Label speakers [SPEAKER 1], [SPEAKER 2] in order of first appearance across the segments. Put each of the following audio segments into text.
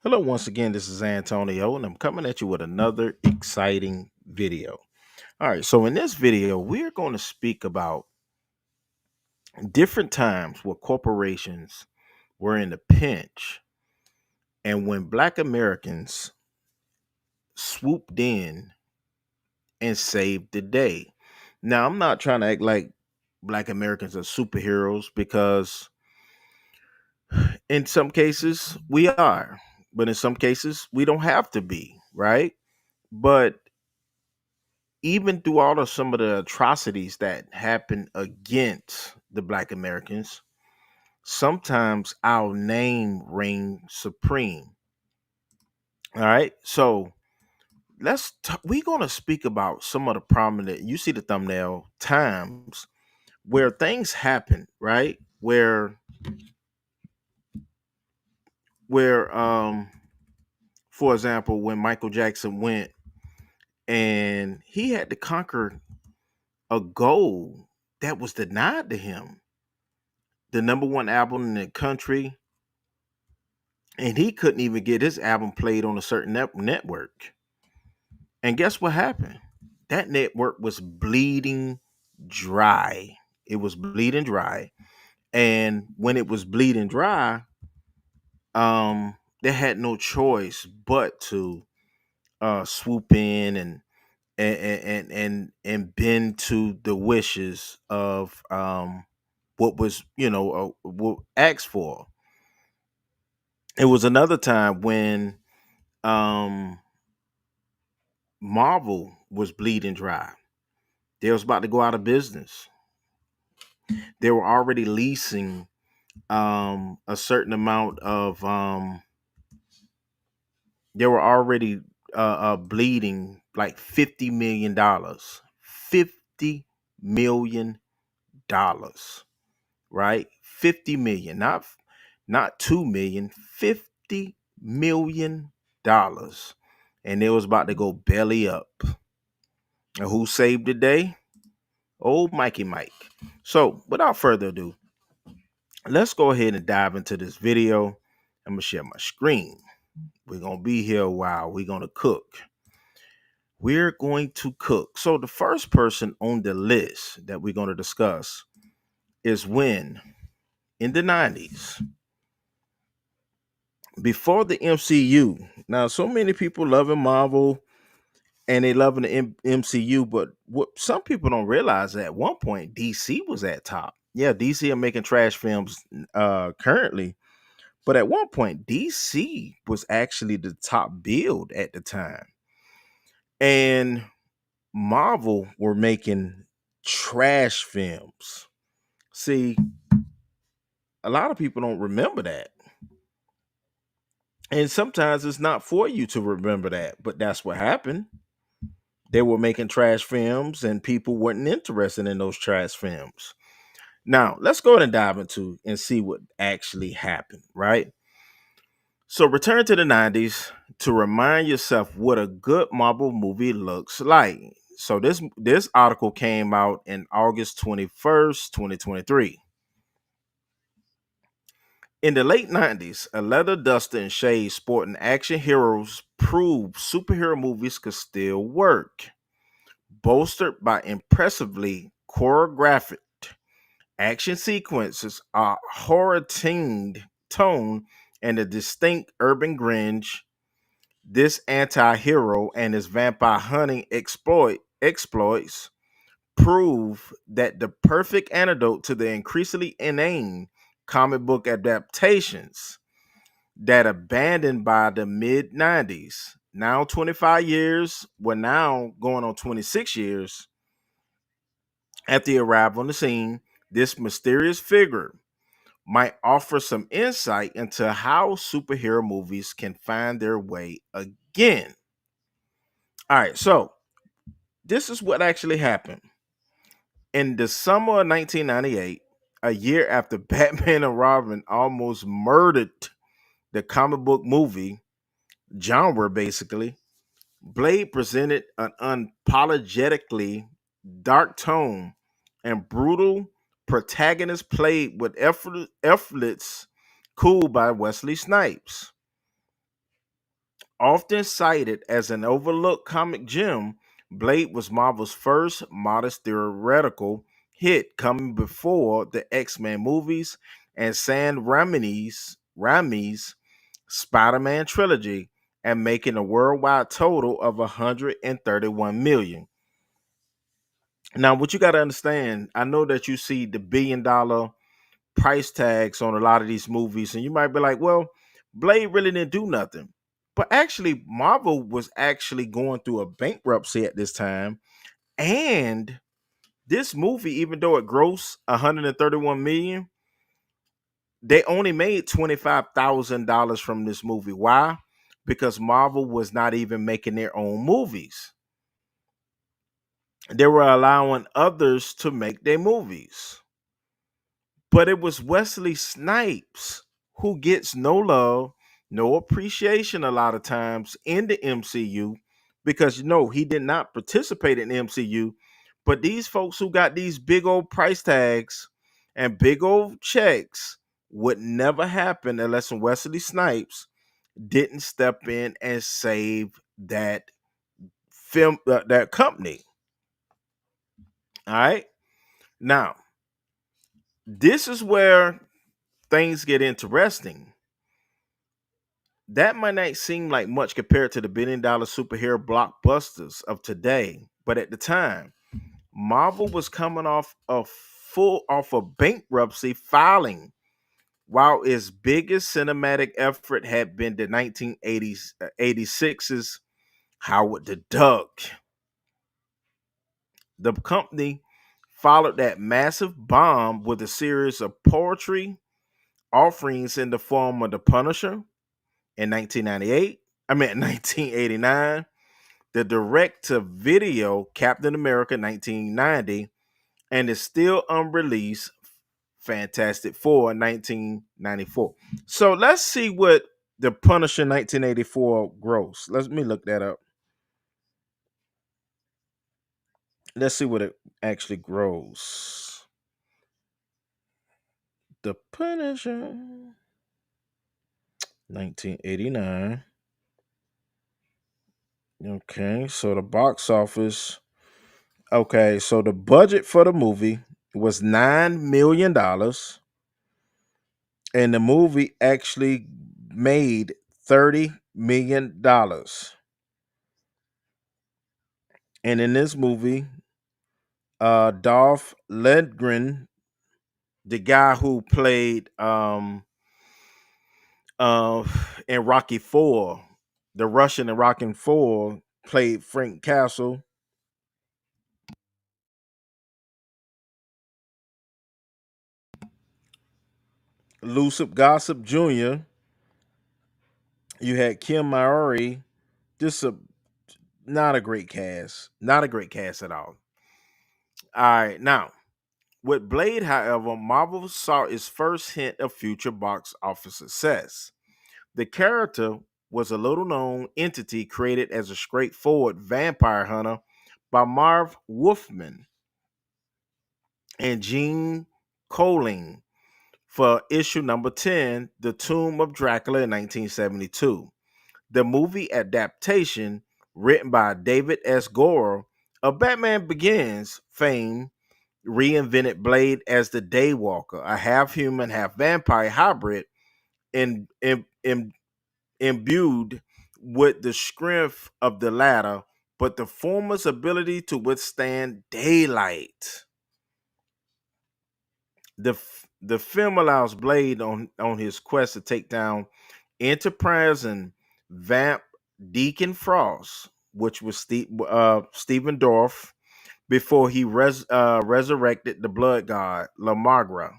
[SPEAKER 1] Hello, once again, this is Antonio, and I'm coming at you with another exciting video. All right, so in this video, we're going to speak about different times where corporations were in a pinch and when Black Americans swooped in and saved the day. Now, I'm not trying to act like Black Americans are superheroes because in some cases we are, but in some cases we don't have to be, right? But even through all of some of the atrocities that happen against the Black Americans, sometimes our name reigns supreme. All right, so we're gonna speak about some of the prominent. You see the thumbnail times where things happen, right? Where for example, when Michael Jackson went and he had to conquer a goal that was denied to him, the number one album in the country, and he couldn't even get his album played on a certain network. And guess what happened? That network was bleeding dry. It was bleeding dry. And when it was bleeding dry, they had no choice but to swoop in and bend to the wishes of what was, what asked for. It was another time when um Marvel was bleeding dry. They was about to go out of business. They were already leasing a certain amount of they were already bleeding like $50 million. $50 million, right? 50 million, not 2 million, $50 million. And they was about to go belly up. And who saved the day? Old Mikey Mike. So, without further ado, let's go ahead and dive into this video. I'm gonna share my screen. We're gonna be here a while. We're gonna cook. We're going to cook. So, the first person on the list that we're gonna discuss is when in the 90s, before the MCU. Now, so many people loving Marvel and they loving the MCU, but what some people don't realize, at one point DC was at top. Yeah, DC are making trash films currently, but at one point DC was actually the top build at the time, and Marvel were making trash films. See, a lot of people don't remember that, and sometimes it's not for you to remember that, but that's what happened. They were making trash films and people weren't interested in those trash films. Now, let's go ahead and dive into and see what actually happened, right? So, return to the 90s to remind yourself what a good Marvel movie looks like. So, this article came out in August 21st, 2023. In the late 90s, a leather duster and shades sporting action heroes proved superhero movies could still work, bolstered by impressively choreographed action sequences, a horror themed tone, and a distinct urban gringe. This anti-hero and his vampire hunting exploits prove that the perfect antidote to the increasingly inane comic book adaptations that abandoned by the mid 90s. Now 25 years, we're now going on 26 years at the arrival on the scene, this mysterious figure might offer some insight into how superhero movies can find their way again. All right, so this is what actually happened. In the summer of 1998, a year after Batman and Robin almost murdered the comic book movie genre, basically, Blade presented an unapologetically dark tone and brutal protagonist played with effortless cool by Wesley Snipes. Often cited as an overlooked comic gem, Blade was Marvel's first modest theoretical hit, coming before the X-Men movies and Sam Raimi's Spider-Man trilogy, and making a worldwide total of 131 million. Now, what you got to understand, I know that you see the billion-dollar price tags on a lot of these movies, and you might be like, well, Blade really didn't do nothing. But actually, Marvel was actually going through a bankruptcy at this time. And this movie, even though it grossed 131 million, they only made $25,000 from this movie. Why? Because Marvel was not even making their own movies. They were allowing others to make their movies. But it was Wesley Snipes who gets no love, no appreciation a lot of times in the MCU because he did not participate in the MCU. But these folks who got these big old price tags and big old checks would never happen unless Wesley Snipes didn't step in and save that that company. All right. Now, this is where things get interesting. That might not seem like much compared to the billion-dollar superhero blockbusters of today, but at the time, Marvel was coming off a bankruptcy filing, while its biggest cinematic effort had been the 1980s 86's Howard the Duck. The company followed that massive bomb with a series of poetry offerings in the form of The Punisher in 1998. I mean 1989, the direct to video Captain America 1990, and the still unreleased Fantastic Four 1994. So let's see what the Punisher 1984 gross. Let me look that up. Let's see what it actually grows. The Punisher 1989. Okay, so the box office. Okay, so the budget for the movie was $9 million, and the movie actually made $30 million. And in this movie, Dolph Lundgren, the guy who played uh in Rocky Four, the Russian in Rocky Four, played Frank Castle. Lucifer Gossip Jr. You had Kim Maori. This a not a great cast. Not a great cast at all. All right, now with Blade, however, Marvel saw its first hint of future box office success. The character was a little known entity created as a straightforward vampire hunter by Marv Wolfman and Gene Coling for issue number 10, The Tomb of Dracula in 1972. The movie adaptation, written by David S. Goyer of Batman Begins fame, reinvented Blade as the Daywalker, a half human, half vampire hybrid in, in, in, imbued with the strength of the latter, but the former's ability to withstand daylight. The film allows Blade on his quest to take down Enterprise and Vamp Deacon Frost, which was Stephen Dorff, before he resurrected the blood god Lamagra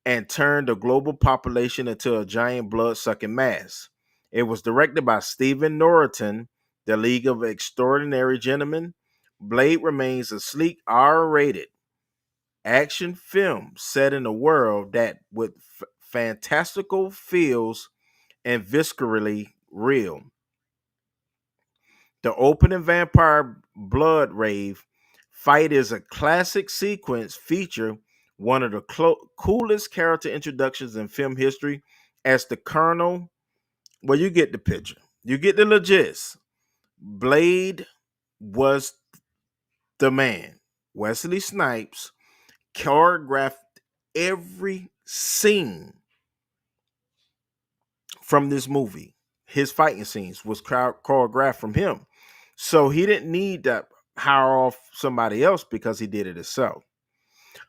[SPEAKER 1] and turned the global population into a giant blood-sucking mass. It was directed by Stephen Norton, The League of Extraordinary Gentlemen. Blade remains a sleek R-rated action film set in a world that with fantastical feels and viscerally real. The opening vampire blood rave fight is a classic sequence feature, one of the coolest character introductions in film history as the Colonel. Well, you get the picture. You get the legits. Blade was the man. Wesley Snipes choreographed every scene from this movie. His fighting scenes was choreographed from him. So he didn't need to hire off somebody else because he did it himself.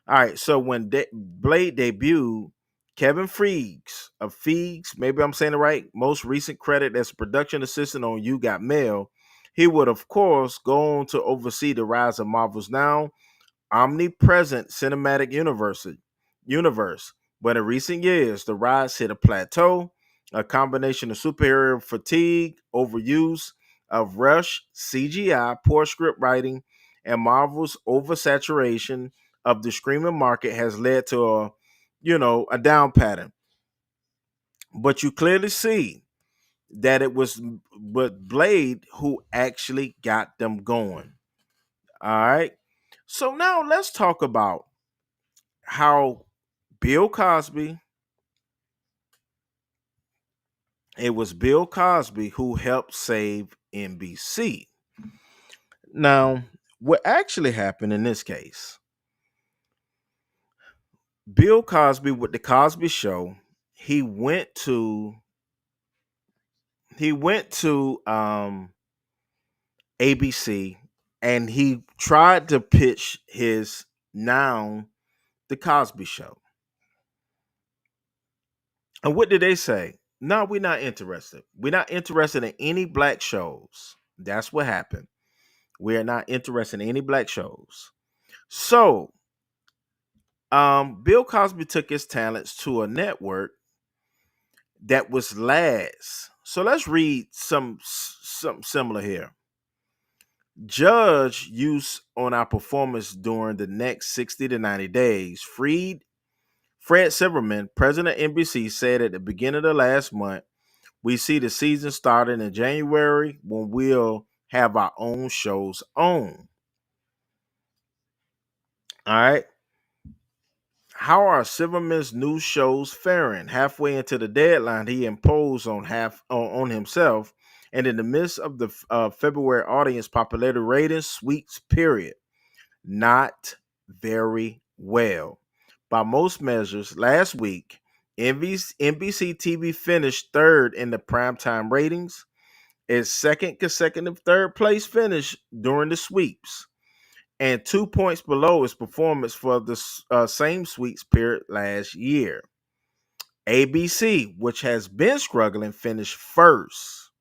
[SPEAKER 1] All right. So when Blade debuted, Kevin Feegs, maybe I'm saying it right, most recent credit as production assistant on You Got Mail, he would, of course, go on to oversee the rise of Marvel's now omnipresent cinematic universe. But in recent years, the rise hit a plateau, a combination of superhero fatigue, overuse of rush, CGI, poor script writing, and Marvel's oversaturation of the streaming market has led to a down pattern. But you clearly see that it was but Blade who actually got them going. All right. So now let's talk about how Bill Cosby, it was Bill Cosby who helped save NBC. Now, what actually happened in this case, Bill Cosby with the Cosby Show, he went to he went to ABC and he tried to pitch his now the Cosby Show. And what did they say? No, we're not interested. We're not interested in any black shows. That's what happened. We are not interested in any black shows. So, Bill Cosby took his talents to a network that was last. So let's read something similar here. Judge use on our performance during the next 60 to 90 days. Fred Silverman, president of NBC, said at the beginning of the last month, we see the season starting in January when we'll have our own shows on. All right. How are Silverman's new shows faring? Halfway into the deadline, he imposed on himself, and in the midst of the February audience popularity ratings sweeps period, not very well. By most measures, last week, NBC TV finished third in the primetime ratings, its second consecutive third place finish during the sweeps, and 2 points below its performance for the same sweeps period last year. ABC, which has been struggling, finished first.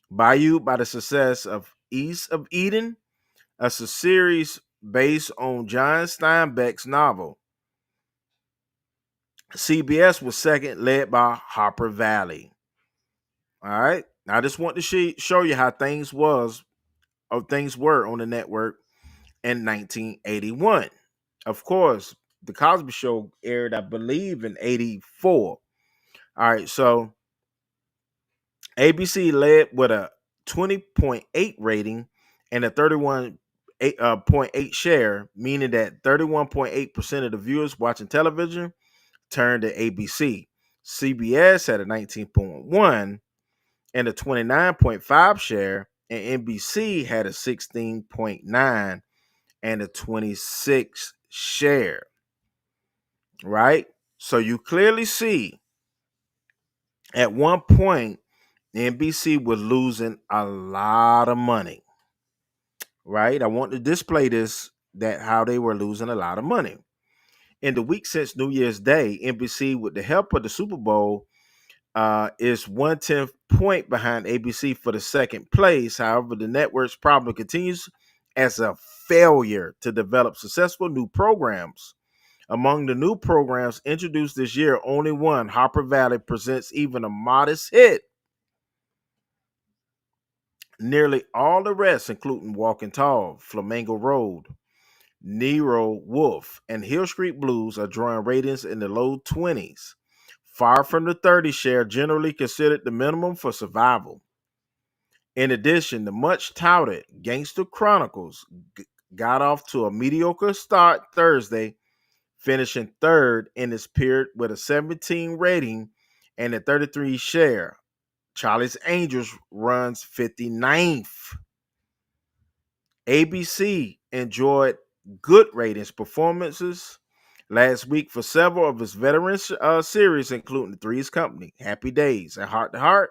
[SPEAKER 1] By the success of East of Eden, a series based on John Steinbeck's novel. CBS was second, led by Harper Valley. All right. I just want to show you how things were on the network in 1981. Of course, the Cosby Show aired, I believe, in 84. All right, so ABC led with a 20.8 rating and a 31.8 share, meaning that 31.8% of the viewers watching television turned to ABC. CBS had a 19.1 and a 29.5 share, and NBC had a 16.9 and a 26 share. Right? So you clearly see at one point NBC was losing a lot of money. Right? I want to display this that how they were losing a lot of money. In the week since New Year's Day, NBC, with the help of the Super Bowl, is 1/10 point behind ABC for the second place. However, the network's problem continues as a failure to develop successful new programs. Among the new programs introduced this year, only one, Harper Valley, presents even a modest hit. Nearly all the rest, including Walking Tall, Flamingo Road, Nero Wolf, and Hill Street Blues, are drawing ratings in the low 20s, far from the 30 share generally considered the minimum for survival. In addition, the much touted Gangster Chronicles got off to a mediocre start Thursday, finishing third in its period with a 17 rating and a 33 share. Charlie's Angels runs 59th. ABC enjoyed good ratings performances last week for several of its veteran series, including Three's Company, Happy Days, and Heart to Heart.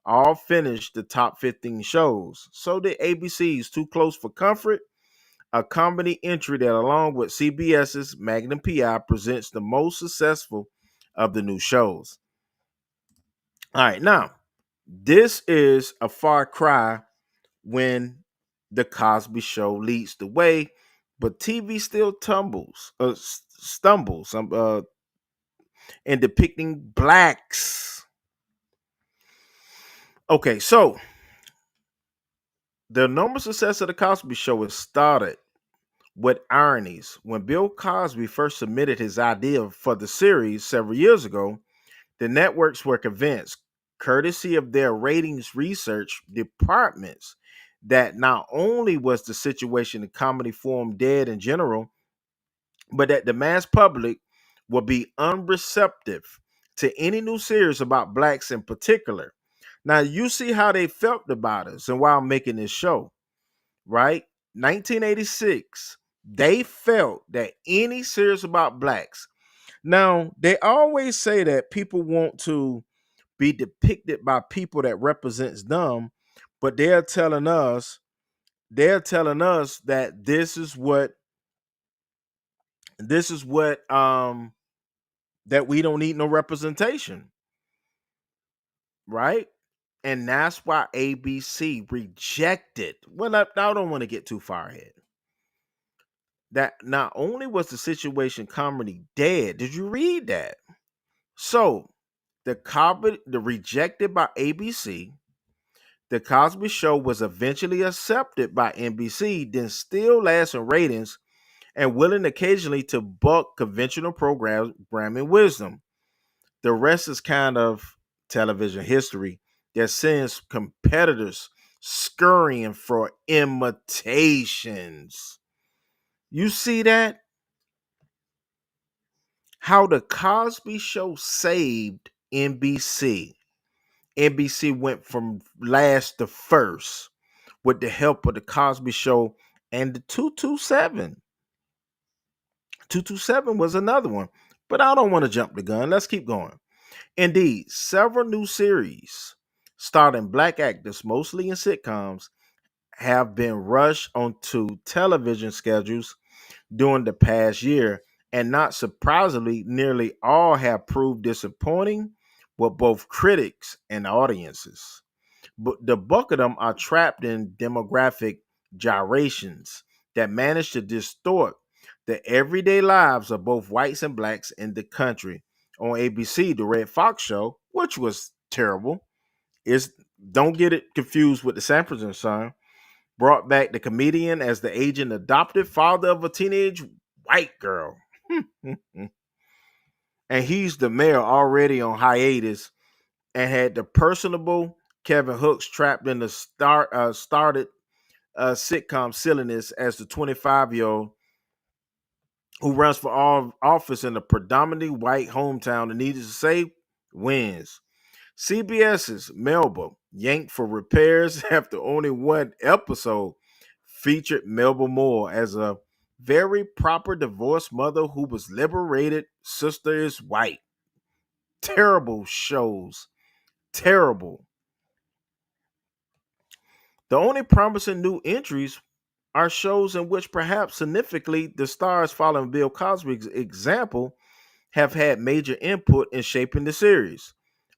[SPEAKER 1] All finished the top 15 shows. So did ABC's Too Close for Comfort, a comedy entry that, along with CBS's Magnum PI, presents the most successful of the new shows. All right, now, this is a far cry when the Cosby Show leads the way, but TV still stumbles in depicting blacks. Okay, so the enormous success of the Cosby Show has started with ironies. When Bill Cosby first submitted his idea for the series several years ago, the networks were convinced, courtesy of their ratings research departments, that not only was the situation in comedy form dead in general, but that the mass public would be unreceptive to any new series about blacks in particular. Now, you see how they felt about us and while making this show, right? 1986, they felt that any series about blacks. Now, they always say that people want to be depicted by people that represents them, but they're telling us that this is what that we don't need no representation, right? And that's why ABC rejected. Well, I don't want to get too far ahead. That not only was the situation comedy dead, did you read that? So the rejected by ABC, the Cosby Show was eventually accepted by NBC, then still lasts in ratings and willing occasionally to buck conventional programming wisdom. The rest is kind of television history that sends competitors scurrying for imitations. You see that? How the Cosby Show saved NBC. NBC went from last to first with the help of the Cosby Show and the 227. 227 was another one, but I don't want to jump the gun. Let's keep going. Indeed, several new series starring black actors, mostly in sitcoms, have been rushed onto television schedules during the past year, and not surprisingly, nearly all have proved disappointing with both critics and audiences. But the bulk of them are trapped in demographic gyrations that manage to distort the everyday lives of both whites and blacks in the country. On ABC, the Red Fox show, which was terrible, is don't get it confused with the Sanford and Son, brought back the comedian as the aging adopted father of a teenage white girl. And he's the mayor already on hiatus and had the personable Kevin Hooks trapped in the started sitcom silliness as the 25-year-old who runs for all office in a predominantly white hometown and needed to say wins. CBS's Melba, yanked for repairs after only one episode, featured Melba Moore as a very proper divorced mother who was liberated. Sister is white. Terrible shows. Terrible. The only promising new entries are shows in which perhaps significantly the stars following Bill Cosby's example have had major input in shaping the series.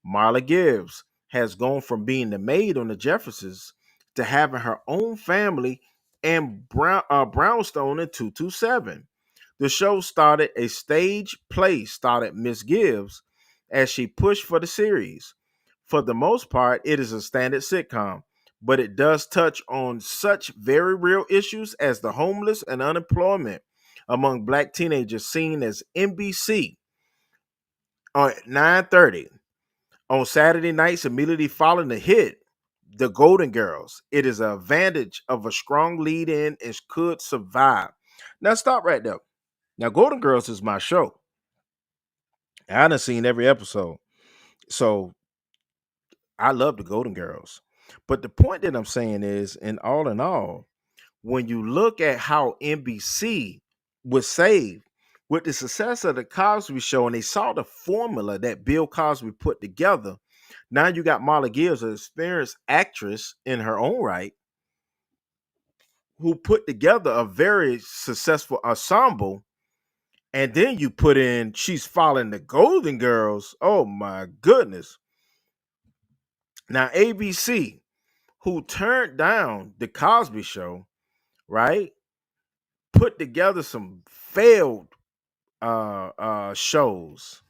[SPEAKER 1] Marla Gibbs has gone from being the maid on the Jeffersons to having her own family and Brownstone in 227. The show started a stage play started Miss Gibbs as she pushed for the series. For the most part, it is a standard sitcom, but it does touch on such very real issues as the homeless and unemployment among black teenagers seen as NBC at 9:30 on Saturday nights immediately following the hit, The Golden Girls. It is an advantage of a strong lead in and could survive. Now stop right there. Now Golden Girls is my show. I done seen every episode. So I love the Golden Girls. But the point that I'm saying is, in all, when you look at how NBC was saved with the success of the Cosby Show, and they saw the formula that Bill Cosby put together, now you got Marla Gibbs, an experienced actress in her own right, who put together a very successful ensemble. And then you put in, she's following the Golden Girls. Oh my goodness. Now, ABC, who turned down the Cosby Show, right, put together some failed shows.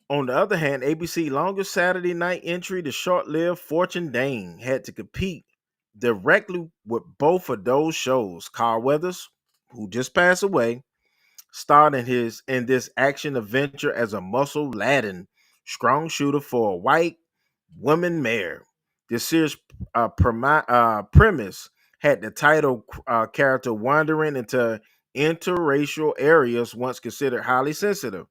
[SPEAKER 1] On the other hand, ABC longest Saturday night entry, the short-lived Fortune Dane, had to compete directly with both of those shows. Carl Weathers, who just passed away, starred in this action adventure as a muscle laden strong shooter for a white woman mayor. This series premise had the title character wandering into interracial areas once considered highly sensitive.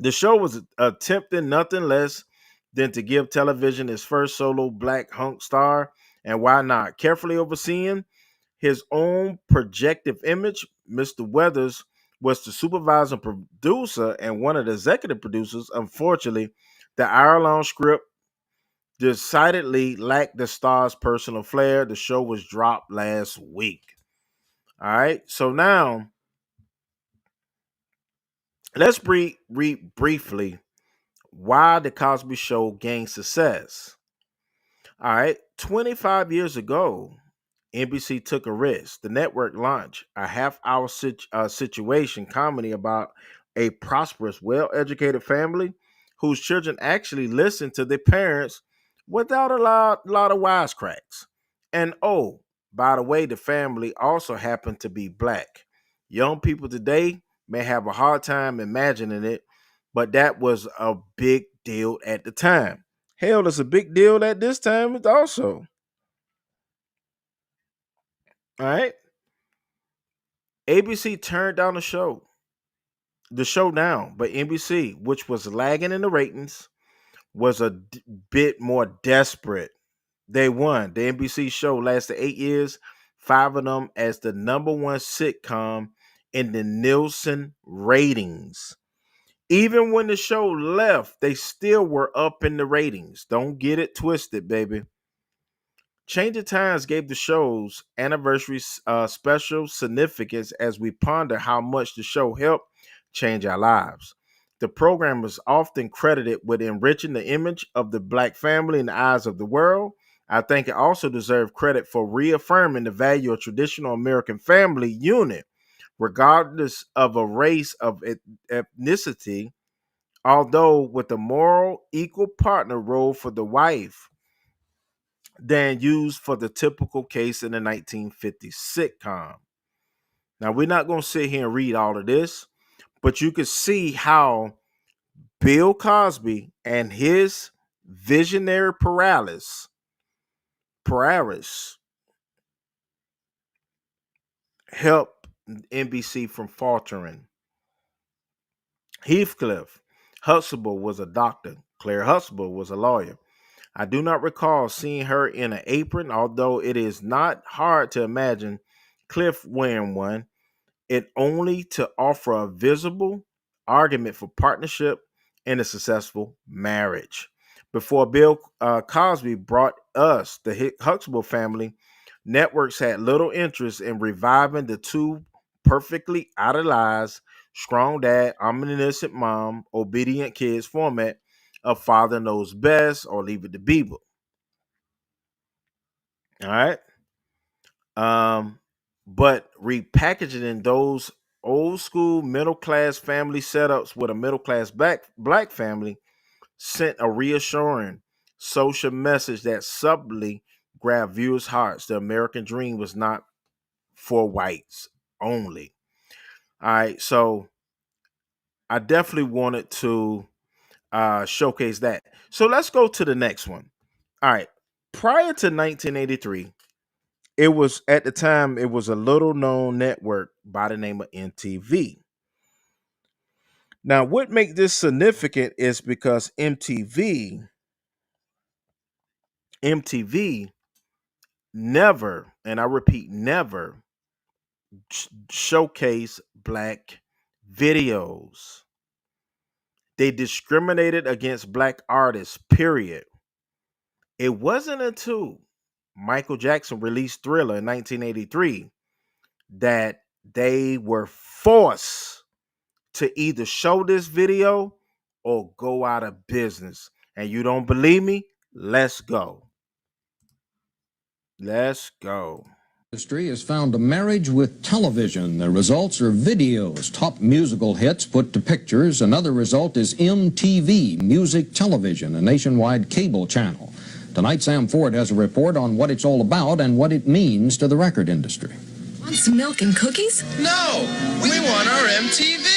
[SPEAKER 1] The show was attempting nothing less than to give television its first solo black hunk star, and why not? Carefully overseeing his own projective image, Mr. Weathers was the supervising producer and one of the executive producers. Unfortunately, the hour-long script decidedly lacked the star's personal flair. The show was dropped last week. All right, so now let's read briefly why the Cosby Show gained success. All right, 25 years ago, NBC took a risk. The network launched a half-hour situation comedy about a prosperous, well-educated family whose children actually listen to their parents without a lot of wisecracks. And oh, by the way, the family also happened to be black. Young people today may have a hard time imagining it, but that was a big deal at the time. Hell, it's a big deal at this time also. All right. ABC turned down the show down, but NBC, which was lagging in the ratings, was a bit more desperate. They won. The NBC show lasted 8 years, five of them as the number one sitcom in the Nielsen ratings. Even when the show left, they still were up in the ratings. Don't get it twisted, baby. Changing Times gave the show's anniversary special significance as we ponder how much the show helped change our lives. The program is often credited with enriching the image of the black family in the eyes of the world. I think it also deserves credit for reaffirming the value of traditional American family unit, regardless of a race of ethnicity, although with a moral equal partner role for the wife than used for the typical case in the 1950s sitcom. Now, we're not going to sit here and read all of this, but you can see how Bill Cosby and his visionary paralysis helped NBC from faltering. Heathcliff Huxtable was a doctor. Claire Huxtable was a lawyer. I do not recall seeing her in an apron, although it is not hard to imagine Cliff wearing one. It only to offer a visible argument for partnership in a successful marriage. Before Bill Cosby brought us the Huxtable family, networks had little interest in reviving the two perfectly idolized, strong dad, omniscient mom, obedient kids format of Father Knows Best or Leave It to Beaver. All right. Um, but repackaging in those old school middle class family setups with a middle class black family sent a reassuring social message that subtly grabbed viewers' hearts. The American dream was not for whites only. All right, so I definitely wanted to showcase that. So let's go to the next one. All right, prior to 1983, it was at the time it was a little known network by the name of MTV. Now, what makes this significant is because MTV never, and I repeat, never showcase black videos. They discriminated against black artists, period. It wasn't until Michael Jackson released Thriller in 1983 that they were forced to either show this video or go out of business. And you don't believe me? Let's go. Let's go.
[SPEAKER 2] Industry has found a marriage with television. The results are videos, top musical hits put to pictures. Another result is MTV, Music Television, a nationwide cable channel. Tonight, Sam Ford has a report on what it's all about and what it means to the record industry.
[SPEAKER 3] Want some milk and cookies?
[SPEAKER 4] No, we want our MTV.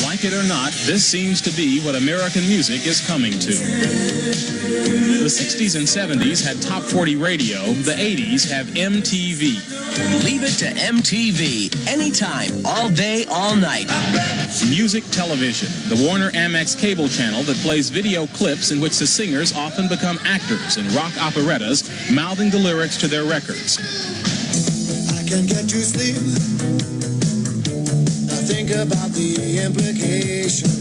[SPEAKER 5] Like it or not, this seems to be what American music is coming to. The 60s and 70s had top 40 radio. The 80s have MTV.
[SPEAKER 4] Leave it to MTV. Anytime, all day, all night.
[SPEAKER 5] Music Television, the Warner Amex cable channel that plays video clips in which the singers often become actors in rock operettas, mouthing the lyrics to their records.
[SPEAKER 6] I can't get to sleep. I think about the implications.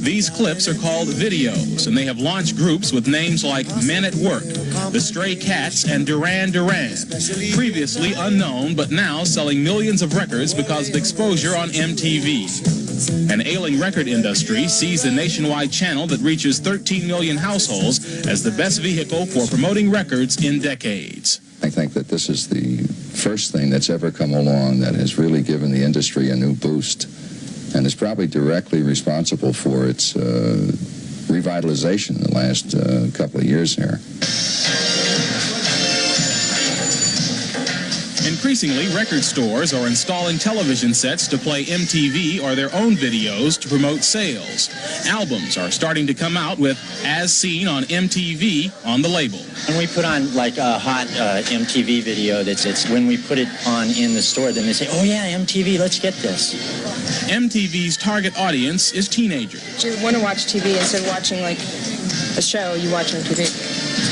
[SPEAKER 5] These clips are called videos, and they have launched groups with names like Men at Work, The Stray Cats, and Duran Duran. Previously unknown, but now selling millions of records because of exposure on MTV. An ailing record industry sees the nationwide channel that reaches 13 million households as the best vehicle for promoting records in decades.
[SPEAKER 7] I think that this is the first thing that's ever come along that has really given the industry a new boost, and is probably directly responsible for its revitalization in the last couple of years here.
[SPEAKER 5] Increasingly, record stores are installing television sets to play MTV or their own videos to promote sales. Albums are starting to come out with As Seen on MTV on the label.
[SPEAKER 8] When we put on like a hot MTV video, it's when we put it on in the store, then they say, oh yeah, MTV, let's get this.
[SPEAKER 5] MTV's target audience is teenagers.
[SPEAKER 9] You want to watch TV instead of watching like a show, you watch on TV.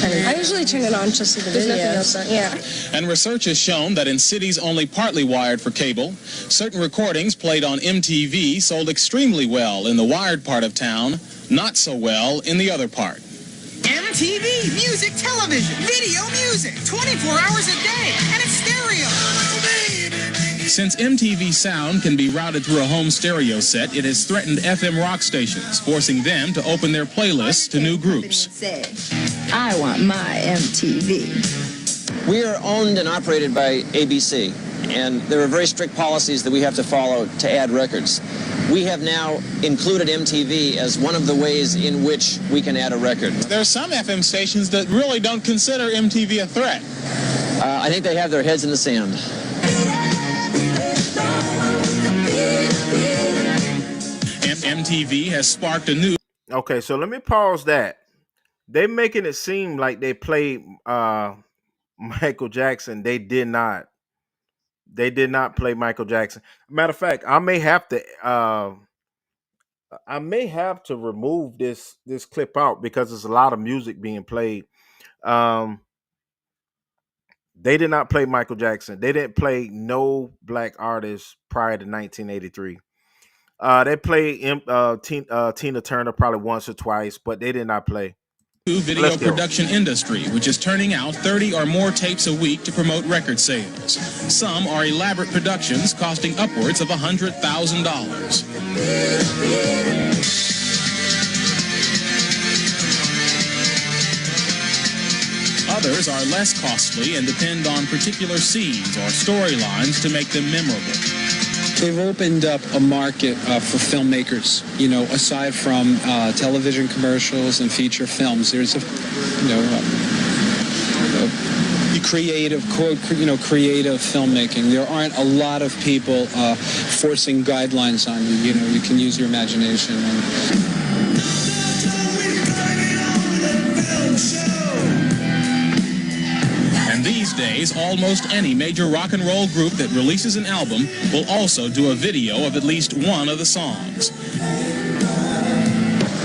[SPEAKER 9] I usually turn it on just to the videos. Nothing else on, yeah.
[SPEAKER 5] And research has shown that in cities only partly wired for cable, certain recordings played on MTV sold extremely well in the wired part of town, not so well in the other part.
[SPEAKER 10] MTV, music, television, video music, 24 hours a day, and it's stereo.
[SPEAKER 5] Since MTV sound can be routed through a home stereo set, it has threatened FM rock stations, forcing them to open their playlists to new groups.
[SPEAKER 3] I want my MTV.
[SPEAKER 11] We are owned and operated by ABC, and there are very strict policies that we have to follow to add records. We have now included MTV as one of the ways in which we can add a record.
[SPEAKER 5] There are some FM stations that really don't consider MTV a threat.
[SPEAKER 11] I think they have their heads in the sand.
[SPEAKER 5] MTV has sparked a new...
[SPEAKER 1] Okay, so let me pause that. They making it seem like they played Michael Jackson. They did not. They did not play Michael Jackson. Matter of fact, I may have to remove this clip out because there's a lot of music being played. They did not play Michael Jackson. They didn't play no black artists prior to 1983. They played Tina Turner probably once or twice, but they did not play.
[SPEAKER 5] Video production industry, which is turning out 30 or more tapes a week to promote record sales. Some are elaborate productions costing upwards of $100,000. Others are less costly and depend on particular scenes or storylines to make them memorable.
[SPEAKER 12] They've opened up a market for filmmakers, you know, aside from television commercials and feature films. There's a, creative filmmaking. There aren't a lot of people forcing guidelines on you. You know, you can use your imagination.
[SPEAKER 5] And these days, days, almost any major rock and roll group that releases an album will also do a video of at least one of the songs.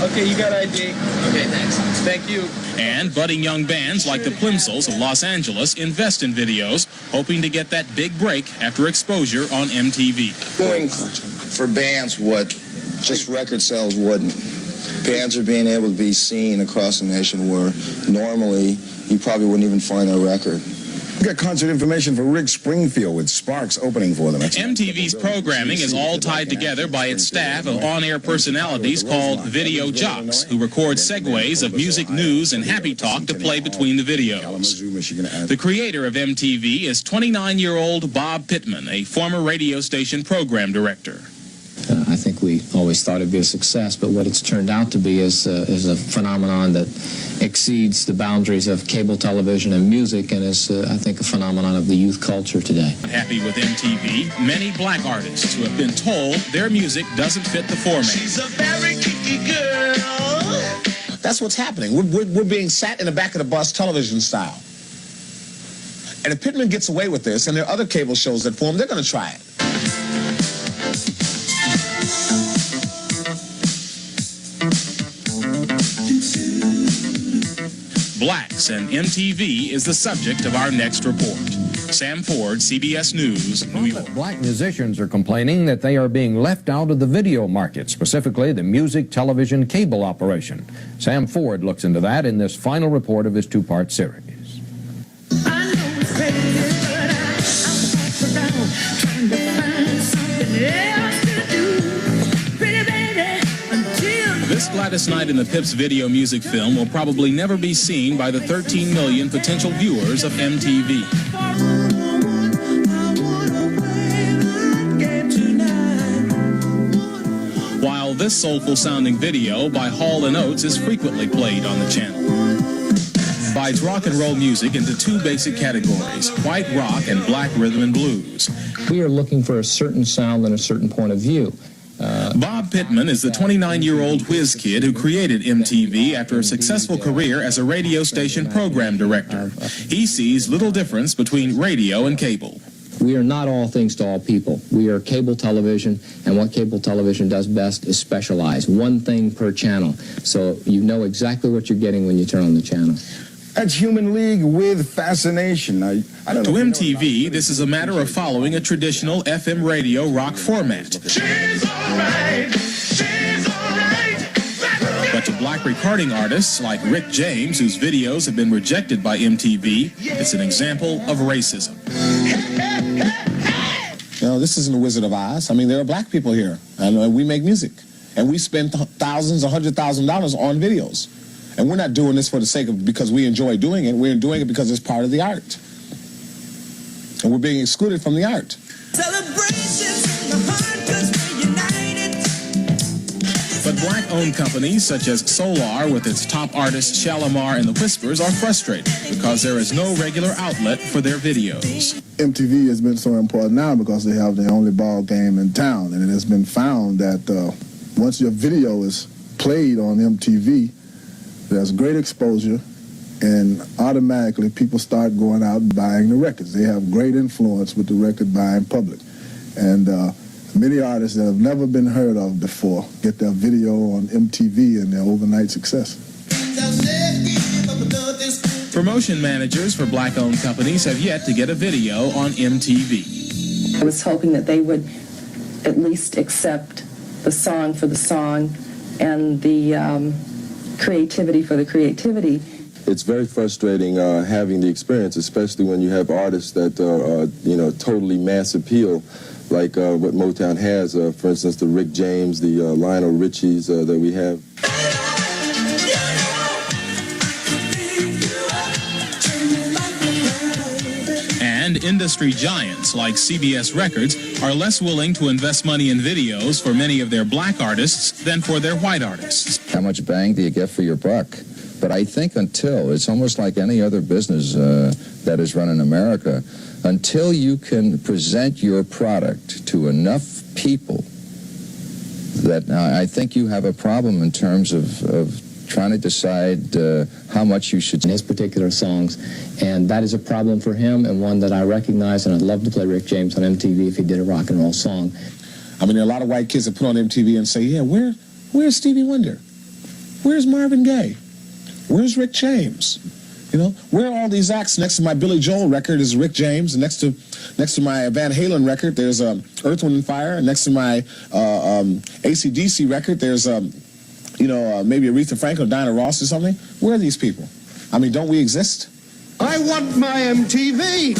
[SPEAKER 12] Okay, you got ID.
[SPEAKER 11] Okay, thanks.
[SPEAKER 12] Thank you.
[SPEAKER 5] And budding young bands like the Plimsolls of Los Angeles invest in videos, hoping to get that big break after exposure on MTV.
[SPEAKER 13] Doing for bands what just record sales wouldn't. Bands are being able to be seen across the nation where normally you probably wouldn't even find a record.
[SPEAKER 14] We got concert information for Rick Springfield with Sparks opening for them.
[SPEAKER 5] MTV's programming is all tied together by its staff of on-air personalities called video jocks, who record segues of music news and happy talk to play between the videos. The creator of MTV is 29-year-old Bob Pittman, a former radio station program director.
[SPEAKER 2] I think we always thought it'd be a success, but what it's turned out to be is a phenomenon that exceeds the boundaries of cable television and music, and is, I think, a phenomenon of the youth culture today.
[SPEAKER 5] Happy with MTV, many black artists who have been told their music doesn't fit the format.
[SPEAKER 10] She's a very kicky girl.
[SPEAKER 15] That's what's happening. We're being sat in the back of the bus television style. And if Pittman gets away with this, and there are other cable shows that form, they're going to try it.
[SPEAKER 5] Blacks and MTV is the subject of our next report. Sam Ford, CBS News, New York.
[SPEAKER 2] Black musicians are complaining that they are being left out of the video market, specifically the music, television, cable operation. Sam Ford looks into that in this final report of his two-part series.
[SPEAKER 5] This Gladys Knight in the Pips video music film will probably never be seen by the 13 million potential viewers of MTV. While this soulful-sounding video by Hall & Oates is frequently played on the channel. Divides rock and roll music into two basic categories, white rock and black rhythm and blues.
[SPEAKER 2] We are looking for a certain sound and a certain point of view.
[SPEAKER 5] Bob Pittman is the 29-year-old whiz kid who created MTV after a successful career as a radio station program director. He sees little difference between radio and cable.
[SPEAKER 2] We are not all things to all people. We are cable television, and what cable television does best is specialize. One thing per channel. So you know exactly what you're getting when you turn on the channel.
[SPEAKER 14] That's Human League with fascination. I don't know.
[SPEAKER 5] To MTV, this is a matter of following a traditional FM radio rock format.
[SPEAKER 10] She's all right. She's all right.
[SPEAKER 5] But to black recording artists like Rick James, whose videos have been rejected by MTV, it's an example of racism.
[SPEAKER 15] You know, this isn't the Wizard of Oz. I mean, there are black people here, and we make music. And we spend thousands or $100,000 on videos. And we're not doing this for the sake of because we enjoy doing it. We're doing it because it's part of the art. And we're being excluded from the art.
[SPEAKER 5] But black-owned companies such as Solar, with its top artists Shalimar and the Whispers, are frustrated because there is no regular outlet for their videos.
[SPEAKER 16] MTV has been so important now because they have the only ball game in town. And it has been found that once your video is played on MTV, there's great exposure, and automatically people start going out and buying the records. They have great influence with the record buying public. And many artists that have never been heard of before get their video on MTV and their overnight success.
[SPEAKER 5] Promotion managers for black-owned companies have yet to get a video on MTV.
[SPEAKER 17] I was hoping that they would at least accept the song for the song and the creativity for the creativity.
[SPEAKER 18] It's very frustrating having the experience, especially when you have artists that are, totally mass appeal, like what Motown has, for instance, the Rick James, the Lionel Richies that we have.
[SPEAKER 5] And industry giants like CBS Records are less willing to invest money in videos for many of their black artists than for their white artists.
[SPEAKER 7] How much bang do you get for your buck? But I think it's almost like any other business that is run in America, until you can present your product to enough people that I think you have a problem in terms of trying to decide how much you should...
[SPEAKER 19] in his particular songs, and that is a problem for him, and one that I recognize, and I'd love to play Rick James on MTV if he did a rock and roll song.
[SPEAKER 15] I mean, there are a lot of white kids that put on MTV and say, yeah, where's Stevie Wonder? Where's Marvin Gaye? Where's Rick James? You know, where are all these acts? Next to my Billy Joel record is Rick James, and next to my Van Halen record, there's Earth, Wind & Fire, and next to my AC/DC record, there's maybe Aretha Franklin or Diana Ross or something. Where are these people? I mean, don't we exist?
[SPEAKER 6] I want my MTV.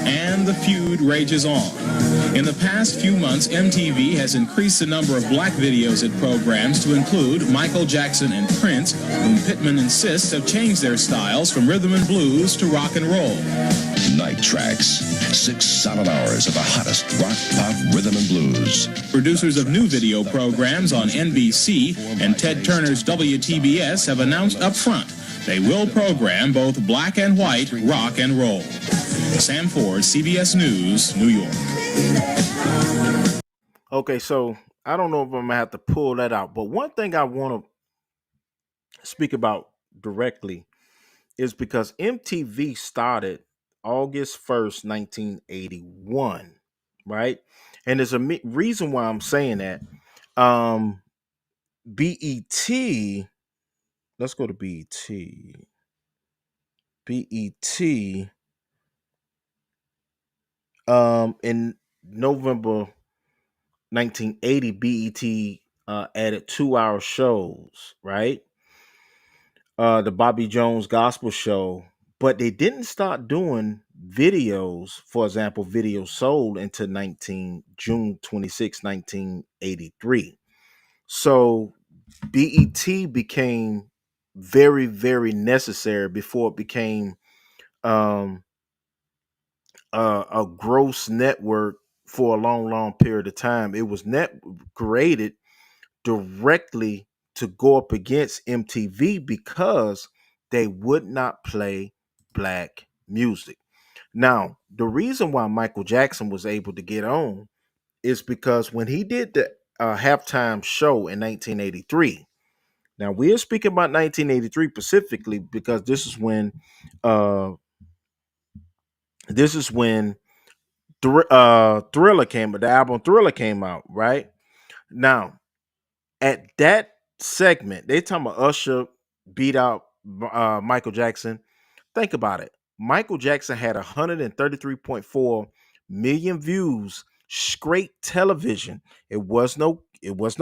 [SPEAKER 5] And the feud rages on. In the past few months, MTV has increased the number of black videos it programs to include Michael Jackson and Prince, whom Pittman insists have changed their styles from rhythm and blues to rock and roll.
[SPEAKER 20] Night Tracks. 6 solid hours of the hottest rock, pop, rhythm, and blues.
[SPEAKER 5] Producers of new video programs on NBC and Ted Turner's WTBS have announced up front they will program both black and white rock and roll. Sam Ford, CBS News, New York.
[SPEAKER 1] Okay, so I don't know if I'm going to have to pull that out, but one thing I want to speak about directly is because MTV started August 1st, 1981, right? And there's a reason why I'm saying that. BET, let's go to BET. BET, in November 1980, BET added 2-hour shows, right? The Bobby Jones Gospel Show, but they didn't start doing videos, for example, Video Soul, until June 26, 1983. So BET became very, very necessary before it became a gross network for a long, long period of time. It was created directly to go up against MTV because they would not play black music. Now, the reason why Michael Jackson was able to get on is because when he did the halftime show in 1983, now we're speaking about 1983 specifically because this is when Thriller came, the album Thriller came out, right? Now, at that segment, they talking about Usher beat out Michael Jackson. Think about it. Michael Jackson had 133.4 million views straight television. It was no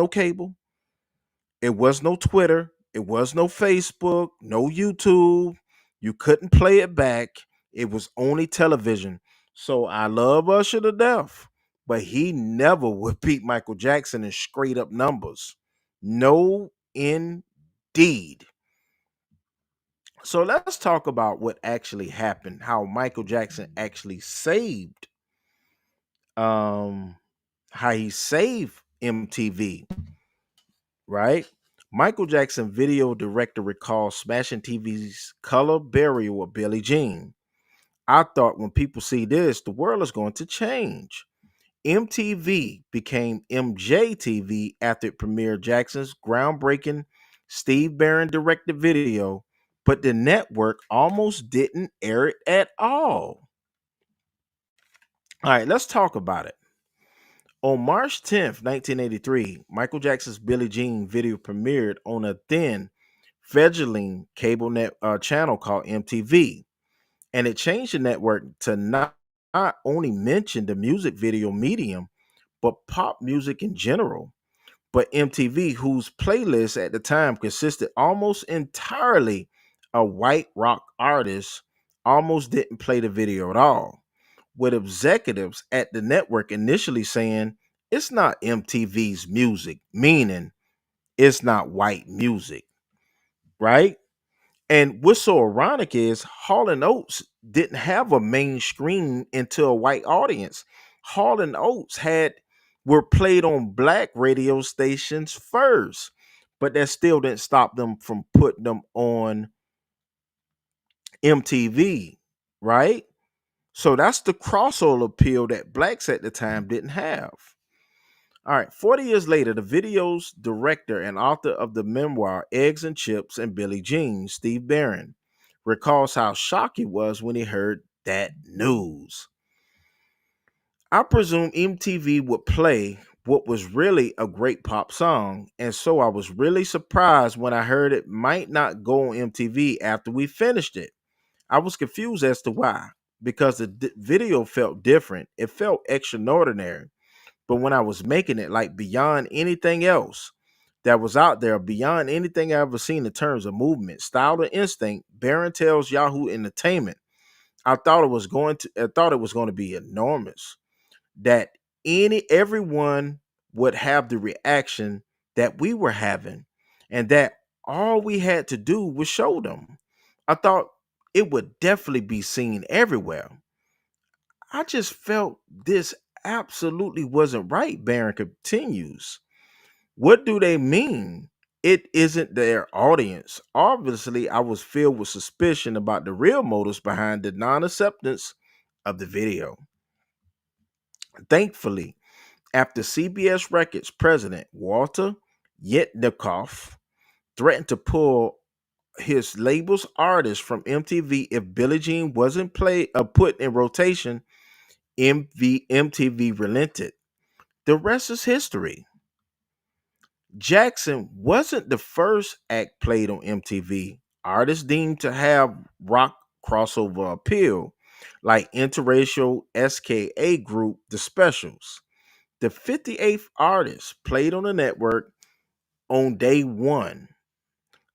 [SPEAKER 1] cable. It was no Twitter. It was no Facebook, no YouTube. You couldn't play it back. It was only television. So I love Usher to death, but he never would beat Michael Jackson in straight up numbers. No, indeed. So let's talk about what actually happened, how Michael Jackson actually saved how he saved MTV, right? Michael Jackson video director recalls smashing TV's color burial with Billie Jean. I thought when people see this, the world is going to change. MTV became MJTV after it premiered Jackson's groundbreaking Steve Barron directed video, but the network almost didn't air it at all. All right, let's talk about it. On March 10th, 1983, Michael Jackson's Billie Jean video premiered on a then fledgling cable net channel called MTV, and it changed the network to not only mention the music video medium, but pop music in general. But MTV, whose playlist at the time consisted almost entirely of white rock artists, almost didn't play the video at all, with executives at the network initially saying it's not MTV's music, meaning it's not white music, right? And what's so ironic is Hall and Oates didn't have a mainstream into a white audience. Hall and Oates were played on black radio stations first, but that still didn't stop them from putting them on MTV, right? So that's the crossover appeal that blacks at the time didn't have. All right, 40 years later, the video's director and author of the memoir Eggs and Chips and Billie Jean, Steve Barron, recalls how shocked he was when he heard that news. I presume MTV would play what was really a great pop song, and so I was really surprised when I heard it might not go on MTV after we finished it. I was confused as to why, because the video felt different. It felt extraordinary. But when I was making it, like beyond anything else that was out there, beyond anything I ever seen in terms of movement, style, or instinct, Barron tells Yahoo Entertainment, I thought it was going to be enormous. That everyone would have the reaction that we were having, and that all we had to do was show them. I thought it would definitely be seen everywhere. I just felt this absolutely wasn't right. Barron continues. What do they mean? It isn't their audience. Obviously, I was filled with suspicion about the real motives behind the non acceptance of the video. Thankfully, after CBS Records president Walter Yetnikoff threatened to pull his label's artists from MTV if Billie Jean wasn't put in rotation, MTV relented. The rest is history. Jackson wasn't the first act played on MTV. Artists deemed to have rock crossover appeal, like interracial SKA group The Specials. The 58th artist played on the network on day one.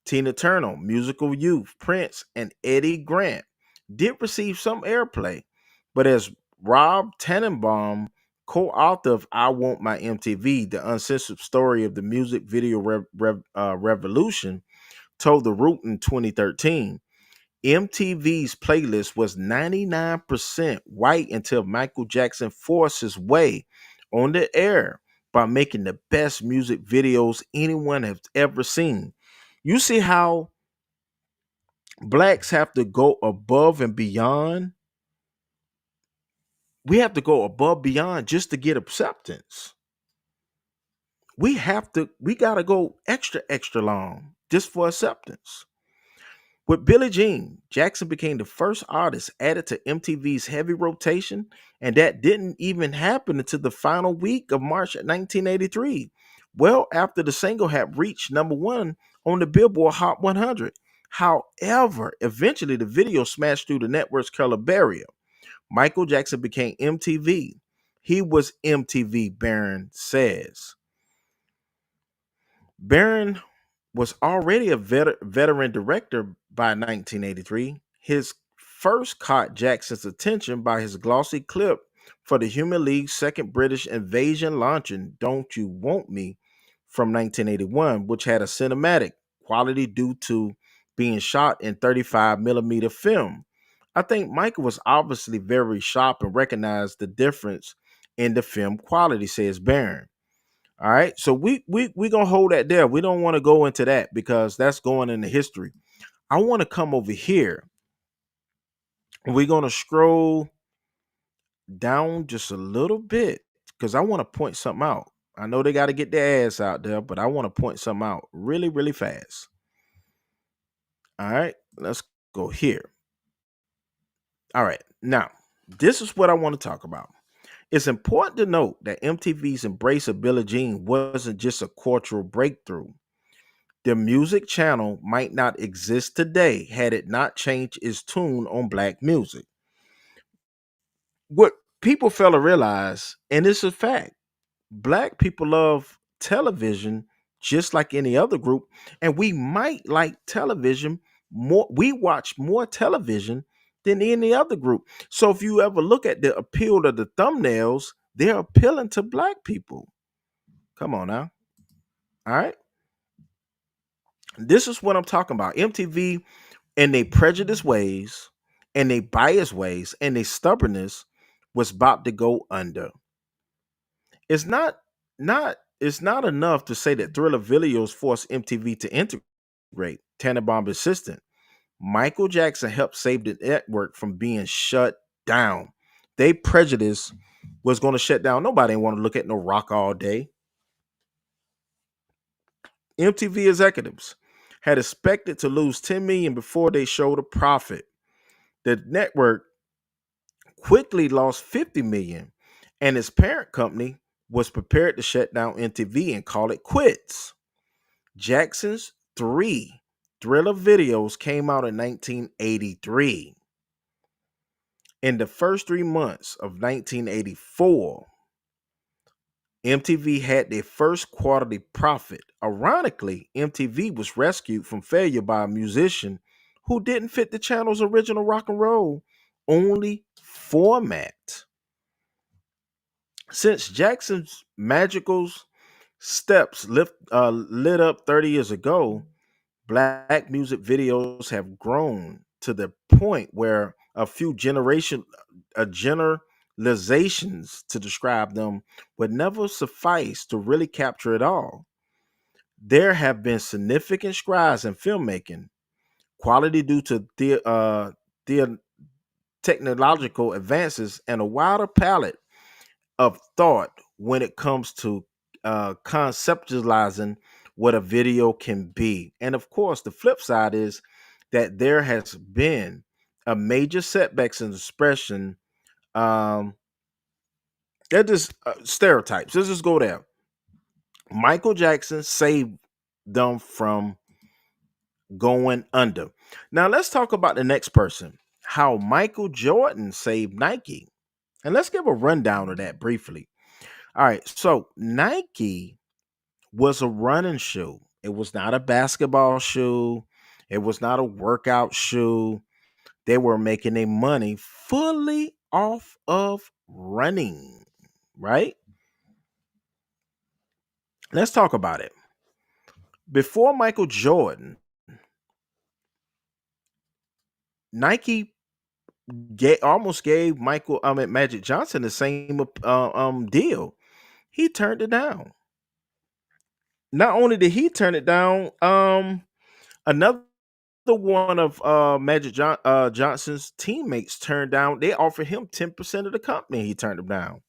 [SPEAKER 1] Tina Turner, Musical Youth, Prince, and Eddie Grant did receive some airplay, but as Rob Tannenbaum, co-author of I Want My MTV, the uncensored story of the music video revolution, told The Root in 2013, MTV's playlist was 99% white until Michael Jackson forced his way on the air by making the best music videos anyone has ever seen. You see how blacks have to go above and beyond? We have to go above beyond just to get acceptance. We got to go extra, extra long just for acceptance. With Billie Jean, Jackson became the first artist added to MTV's heavy rotation, and that didn't even happen until the final week of March 1983, well after the single had reached number one on the Billboard Hot 100. However, eventually the video smashed through the network's color barrier. Michael Jackson became MTV. He was MTV, Barron says. Barron was already a veteran director by 1983. His first caught Jackson's attention by his glossy clip for the Human League's second British invasion launching Don't You Want Me from 1981, which had a cinematic quality due to being shot in 35 millimeter film. I think Michael was obviously very sharp and recognized the difference in the film quality, says Barron. All right. So we gonna hold that there. We don't want to go into that because that's going into history. I want to come over here. We're gonna scroll down just a little bit because I want to point something out. I know they got to get their ass out there, but I want to point something out really, really fast. All right, let's go here. All right, now this is what I want to talk about. It's important to note that MTV's embrace of Billie Jean wasn't just a cultural breakthrough. The music channel might not exist today had it not changed its tune on black music. What people fail to realize, and this is a fact, black people love television just like any other group, and we might like television more. We watch more television than any other group. So if you ever look at the appeal of the thumbnails, they're appealing to black people. Come on now. All right. This is what I'm talking about. MTV and they prejudiced ways and they biased ways and they stubbornness was about to go under. It's not enough to say that Thriller videos forced MTV to integrate Tannenbaum assistant. Michael Jackson helped save the network from being shut down. They prejudice was going to shut down. Nobody want to look at no rock all day. MTV executives had expected to lose 10 million before they showed a profit. The network quickly lost 50 million, and its parent company was prepared to shut down MTV and call it quits. Jackson's three Thriller videos came out in 1983. In the first 3 months of 1984, MTV had their first quarterly profit. Ironically, MTV was rescued from failure by a musician who didn't fit the channel's original rock and roll only format. Since Jackson's magical steps lit up 30 years ago, black music videos have grown to the point where a few generalizations to describe them would never suffice to really capture it all. There have been significant strides in filmmaking quality due to the technological advances and a wider palette of thought when it comes to conceptualizing what a video can be. And of course, the flip side is that there has been a major setbacks in expression. They're just stereotypes. Let's just go there. Michael Jackson saved them from going under. Now let's talk about the next person. How Michael Jordan saved Nike. And let's give a rundown of that briefly. All right, so Nike was a running shoe. It was not a basketball shoe. It was not a workout shoe. They were making their money fully off of running, right? Let's talk about it. Before Michael Jordan, Nike almost gave Magic Johnson the same deal. He turned it down. Not only did he turn it down, another one of Johnson's teammates turned down. They offered him 10% of the company. He turned them down.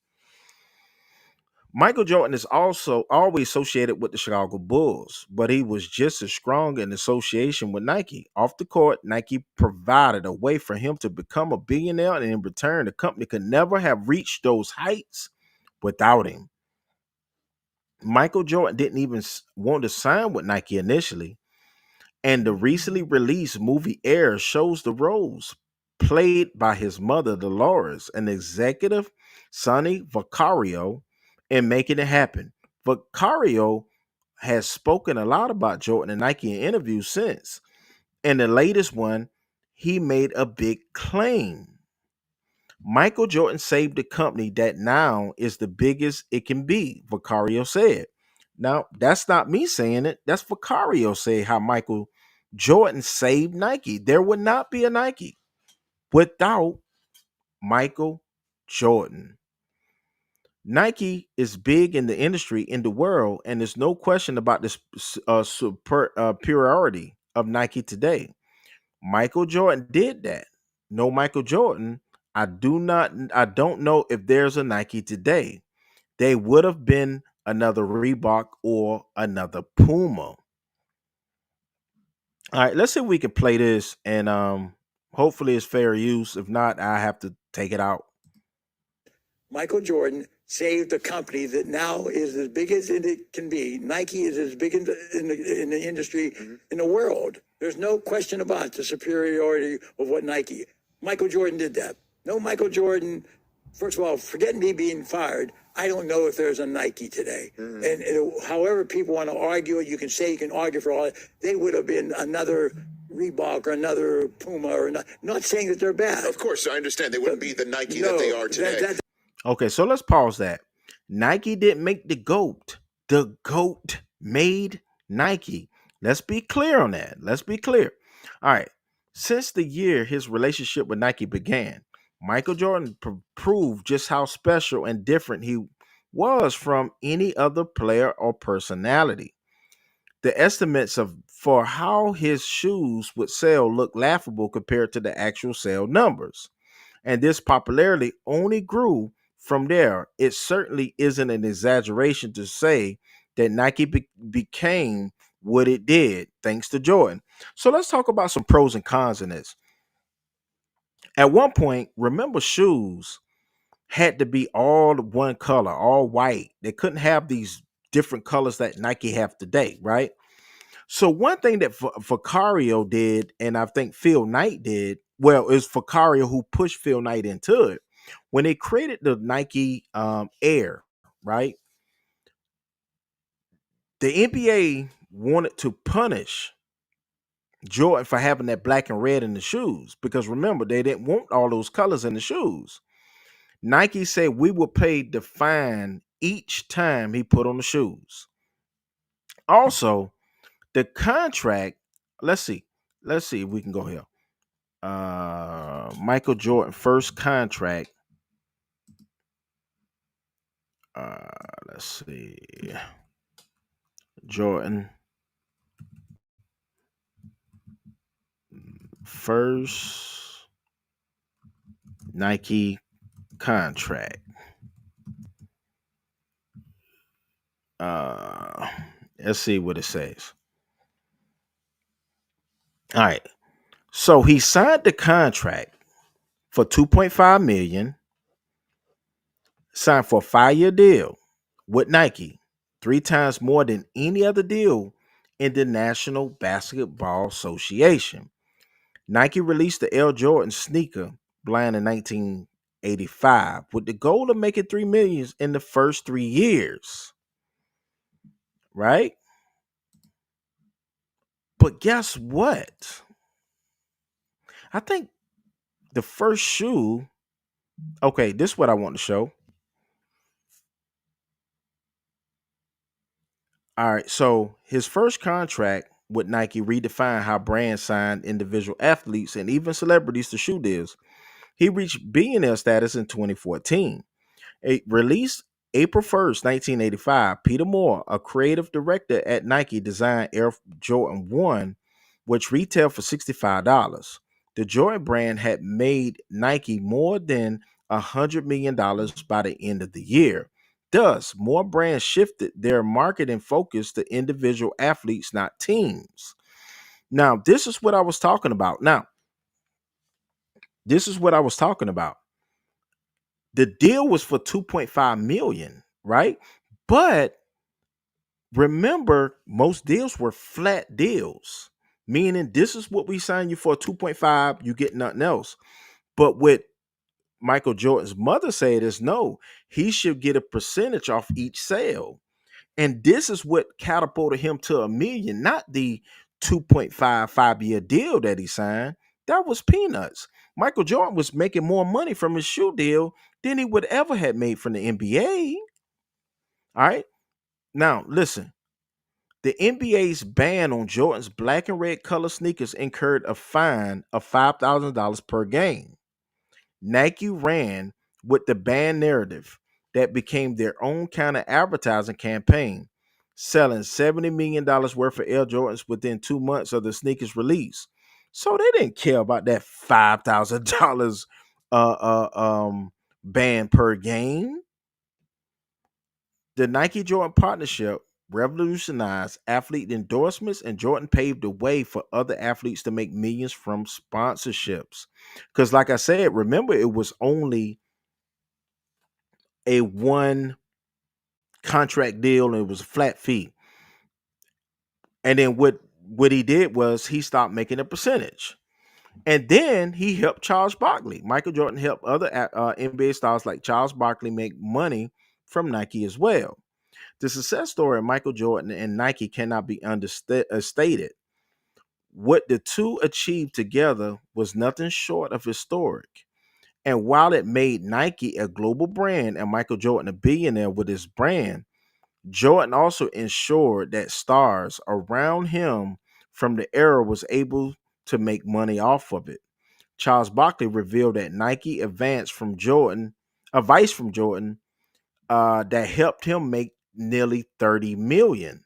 [SPEAKER 1] Michael Jordan is also always associated with the Chicago Bulls, but he was just as strong in association with Nike. Off the court, Nike provided a way for him to become a billionaire, and in return, the company could never have reached those heights without him. Michael Jordan didn't even want to sign with Nike initially, and the recently released movie Air shows the roles played by his mother, Dolores, and executive Sonny Vaccaro, in making it happen. Vaccaro has spoken a lot about Jordan and Nike in interviews since. In the latest one, he made a big claim. Michael Jordan saved the company that now is the biggest it can be, Vaccaro said. Now, that's not me saying it. That's Vaccaro saying how Michael Jordan saved Nike. There would not be a Nike without Michael Jordan. Nike is big in the industry, in the world, and there's no question about this superiority of Nike today. Michael Jordan did that. No Michael Jordan, I don't know if there's a Nike today. They would have been another Reebok or another Puma. All right, let's see if we can play this and hopefully it's fair use. If not, I have to take it out.
[SPEAKER 21] Michael Jordan saved a company that now is as big as it can be. Nike is as big in the industry in the world. There's no question about the superiority of what Nike. Michael Jordan did that. No Michael Jordan, first of all, forget me being fired. I don't know if there's a Nike today. And however people want to argue, you can argue for all that. They would have been another Reebok or another Puma or not saying that they're bad.
[SPEAKER 22] Of course, I understand. They wouldn't be the Nike that they are today.
[SPEAKER 1] Okay, so let's pause that. Nike didn't make the GOAT. The GOAT made Nike. Let's be clear on that. Let's be clear. All right. Since the year his relationship with Nike began, Michael Jordan proved just how special and different he was from any other player or personality. The estimates for how his shoes would sell look laughable compared to the actual sale numbers. And this popularity only grew from there. It certainly isn't an exaggeration to say that Nike became what it did thanks to Jordan. So let's talk about some pros and cons in this. At one point, remember shoes had to be all one color, all white. They couldn't have these different colors that Nike have today, right? So one thing that Vicario did, and I think Phil Knight did, well, it's Vicario who pushed Phil Knight into it. When they created the Nike Air, right? The NBA wanted to punish Jordan for having that black and red in the shoes because remember, they didn't want all those colors in the shoes. Nike said we will pay the fine each time he put on the shoes. Also, the contract, let's see if we can go here. Michael Jordan first contract. Let's see. Jordan first Nike contract. Let's see what it says. All right. So he signed the contract for 2.5 million, signed for a 5-year deal with Nike, 3 times more than any other deal in the National Basketball Association. Nike released the Air Jordan sneaker line in 1985 with the goal of making 3 million in the first 3 years. Right? But guess what? I think the first shoe, okay, this is what I want to show. All right, so his first contract with Nike redefined how brands signed individual athletes and even celebrities to shoe deals. He reached billionaire status in 2014. Released April 1st, 1985, Peter Moore, a creative director at Nike, designed Air Jordan 1, which retailed for $65. The Jordan brand had made Nike more than $100 million by the end of the year. Thus, more brands shifted their marketing focus to individual athletes, not teams. Now, this is what I was talking about. The deal was for 2.5 million, right? But remember, most deals were flat deals, meaning this is what we sign you for 2.5, you get nothing else. But what Michael Jordan's mother said is no, he should get a percentage off each sale. And this is what catapulted him to $1 million, not the 2.5 5-year deal that he signed. That was peanuts. Michael Jordan was making more money from his shoe deal than he would ever have made from the NBA. All right. Now, listen. The NBA's ban on Jordan's black and red color sneakers incurred a fine of $5,000 per game. Nike ran with the ban narrative that became their own kind of advertising campaign, selling $70 million worth of Air Jordans within 2 months of the sneakers release. So they didn't care about that $5,000 ban per game. The Nike Jordan partnership revolutionized athlete endorsements, and Jordan paved the way for other athletes to make millions from sponsorships. Because, like I said, remember, it was only a one contract deal and it was a flat fee. And then what he did was he stopped making a percentage. And then he helped Charles Barkley. Michael Jordan helped other NBA stars like Charles Barkley make money from Nike as well. The success story of Michael Jordan and Nike cannot be understated. What the two achieved together was nothing short of historic. And while it made Nike a global brand and Michael Jordan a billionaire with his brand, Jordan also ensured that stars around him from the era was able to make money off of it. Charles Barkley revealed that Nike advice from Jordan that helped him make nearly 30 million.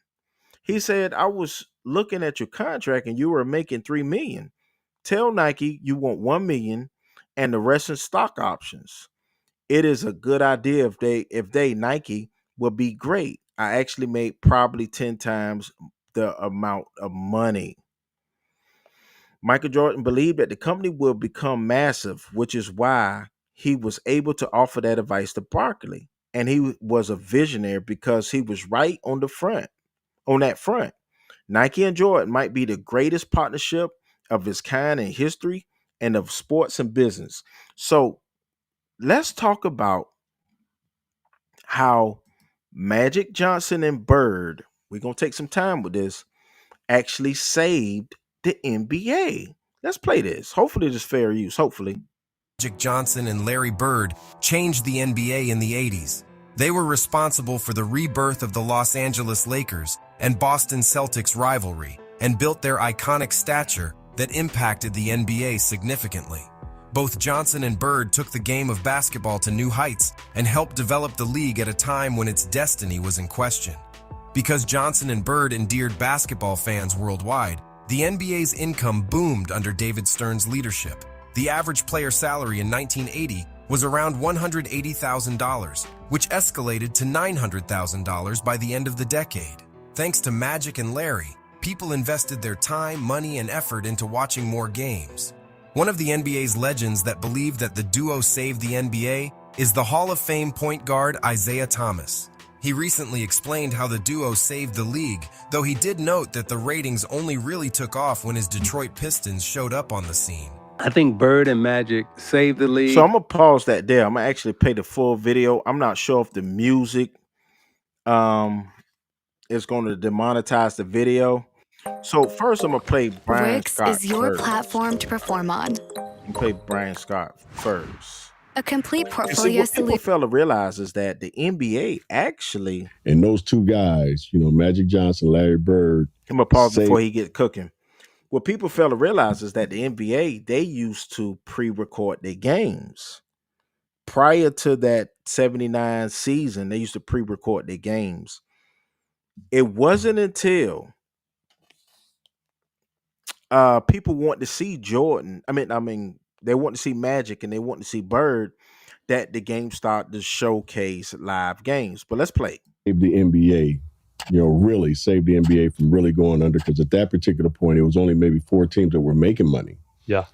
[SPEAKER 1] He said, I was looking at your contract and you were making 3 million. Tell Nike you want 1 million and the rest in stock options. It is a good idea if they Nike will be great. I actually made probably 10 times the amount of money. Michael Jordan believed that the company will become massive, which is why he was able to offer that advice to Barkley. And he was a visionary because he was right on that front. Nike and Jordan might be the greatest partnership of its kind in history and of sports and business. So let's talk about how Magic Johnson and Bird, we're going to take some time with this, actually saved the NBA. Let's play this. Hopefully this is fair use. Hopefully.
[SPEAKER 4] Magic Johnson and Larry Bird changed the NBA in the 80s. They were responsible for the rebirth of the Los Angeles Lakers and Boston Celtics rivalry and built their iconic stature that impacted the NBA significantly. Both Johnson and Bird took the game of basketball to new heights and helped develop the league at a time when its destiny was in question. Because Johnson and Bird endeared basketball fans worldwide, the NBA's income boomed under David Stern's leadership. The average player salary in 1980 was around $180,000, which escalated to $900,000 by the end of the decade. Thanks to Magic and Larry, people invested their time, money, and effort into watching more games. One of the NBA's legends that believed that the duo saved the NBA is the Hall of Fame point guard Isaiah Thomas. He recently explained how the duo saved the league, though he did note that the ratings only really took off when his Detroit Pistons showed up on the scene.
[SPEAKER 8] I think Bird and Magic saved the league.
[SPEAKER 1] So I'm going to pause that there. I'm going to actually play the full video. I'm not sure if the music is going to demonetize the video. So first I'm going to play Brian
[SPEAKER 23] Wix
[SPEAKER 1] Scott
[SPEAKER 23] is your
[SPEAKER 1] first.
[SPEAKER 23] platform to perform on.
[SPEAKER 1] I'm play Brian Scott first.
[SPEAKER 23] A complete
[SPEAKER 1] You see,
[SPEAKER 23] portfolio
[SPEAKER 1] what people
[SPEAKER 23] solution.
[SPEAKER 1] fail to realize is that the NBA actually...
[SPEAKER 24] And those two guys, Magic Johnson, Larry Bird.
[SPEAKER 1] I'm going to pause before he gets cooking. What people fail to realize is that the NBA, they used to pre-record their games. Prior to that 79 season, they used to pre-record their games. It wasn't until people want to see Jordan. I mean, they want to see Magic and they want to see Bird that the game started to showcase live games. But let's play.
[SPEAKER 24] Saved the NBA, really saved the NBA from really going under, because at that particular point, it was only maybe 4 teams that were making money.
[SPEAKER 25] Yeah.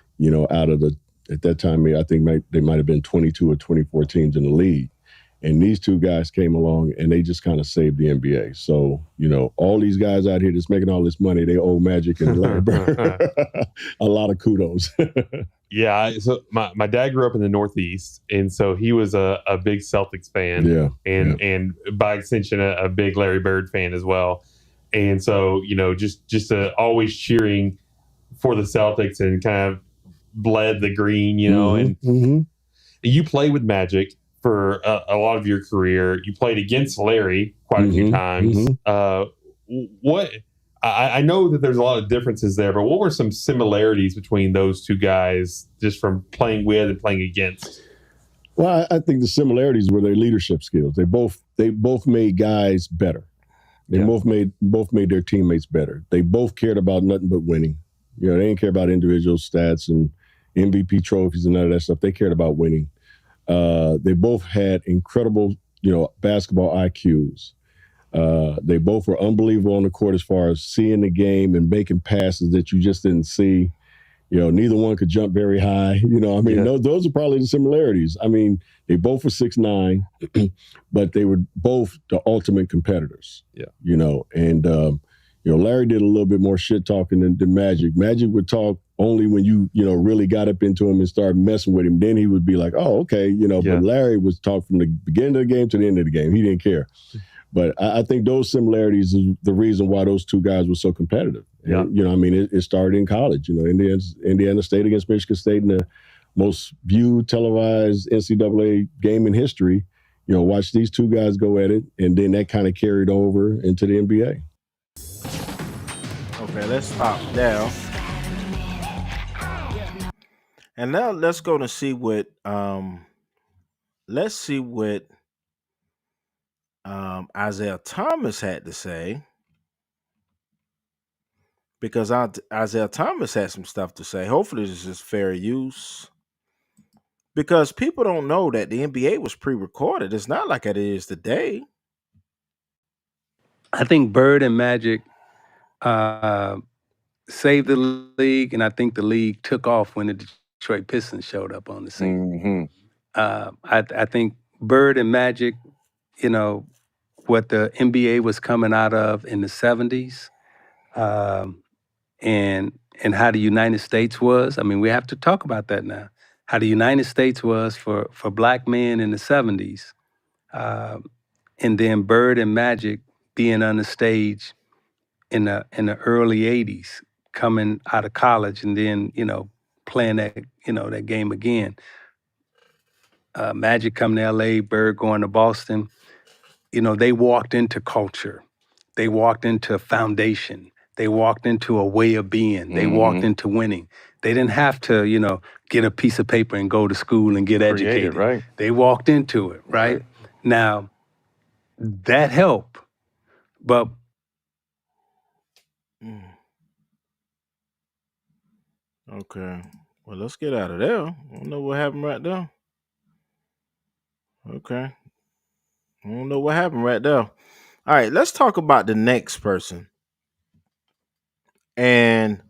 [SPEAKER 24] Out of at that time, I think they might have been 22 or 24 teams in the league. And these two guys came along and they just kind of saved the NBA. So, all these guys out here that's making all this money, they owe Magic and Larry Bird a lot of kudos.
[SPEAKER 25] Yeah. So my dad grew up in the Northeast, and so he was a big Celtics fan.
[SPEAKER 24] Yeah.
[SPEAKER 25] And by extension, a big Larry Bird fan as well. And so, just always cheering for the Celtics and kind of bled the green, and you play with Magic for a lot of your career. You played against Larry quite a few times. I know that there's a lot of differences there, but what were some similarities between those two guys, just from playing with and playing against?
[SPEAKER 24] Well, I think the similarities were their leadership skills. They both made guys better. They both made their teammates better. They both cared about nothing but winning. They didn't care about individual stats and MVP trophies and none of that stuff. They cared about winning. They both had incredible, basketball IQs. They both were unbelievable on the court as far as seeing the game and making passes that you just didn't see. Neither one could jump very high. Those are probably the similarities. They both were 6'9", but they were both the ultimate competitors.
[SPEAKER 25] Yeah.
[SPEAKER 24] Larry did a little bit more shit talking than Magic. Magic would talk only when you really got up into him and started messing with him. Then he would be like, oh, okay, But Larry was talk from the beginning of the game to the end of the game. He didn't care. But I think those similarities is the reason why those two guys were so competitive.
[SPEAKER 25] Yeah.
[SPEAKER 24] And, it started in college. Indiana State against Michigan State in the most viewed televised NCAA game in history. Watch these two guys go at it, and then that kind of carried over into the NBA.
[SPEAKER 1] Okay, let's stop there. And now let's go to see what Isaiah Thomas had to say, because Isaiah Thomas had some stuff to say. Hopefully this is fair use, because people don't know that the NBA was pre-recorded. It's not like it is today.
[SPEAKER 8] I think Bird and Magic saved the league, and I think the league took off when the Detroit Pistons showed up on the scene. I think Bird and Magic, you know, what the NBA was coming out of in the 70s, and how the United States was. I mean, we have to talk about that now. How the United States was for black men in the 70s, and then Bird and Magic being on the stage in the early 80s, coming out of college, and then, you know, playing that game again. Magic coming to LA, Bird going to Boston. You know, they walked into culture. They walked into a foundation. They walked into a way of being. They walked into winning. They didn't have to, you know, get a piece of paper and go to school and get educated.
[SPEAKER 3] Right.
[SPEAKER 8] They walked into it, right? Now, that helped, but
[SPEAKER 1] Okay. Well, let's get out of there. I don't know what happened right there. Okay. I don't know what happened right there. All right, let's talk about the next person. And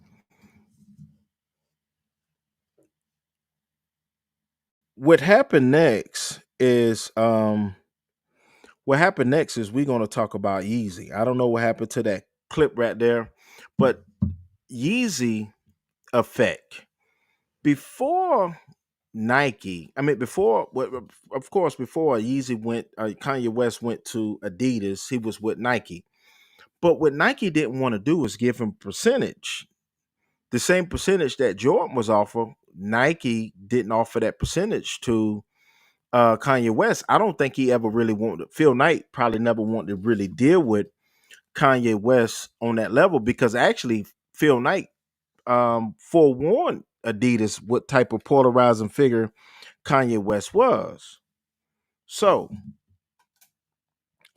[SPEAKER 1] what happened next is we're going to talk about Yeezy. I don't know what happened to that clip right there, but Yeezy effect. Before Nike, I mean, before, of course, before Yeezy went, Kanye West went to Adidas, he was with Nike. But what Nike didn't want to do was give him percentage. The same percentage that Jordan was offered, Nike didn't offer that percentage to Kanye West. I don't think he ever really wanted, Phil Knight probably never wanted to really deal with Kanye West on that level, because actually Phil Knight forewarned Adidas what type of polarizing figure Kanye West was. So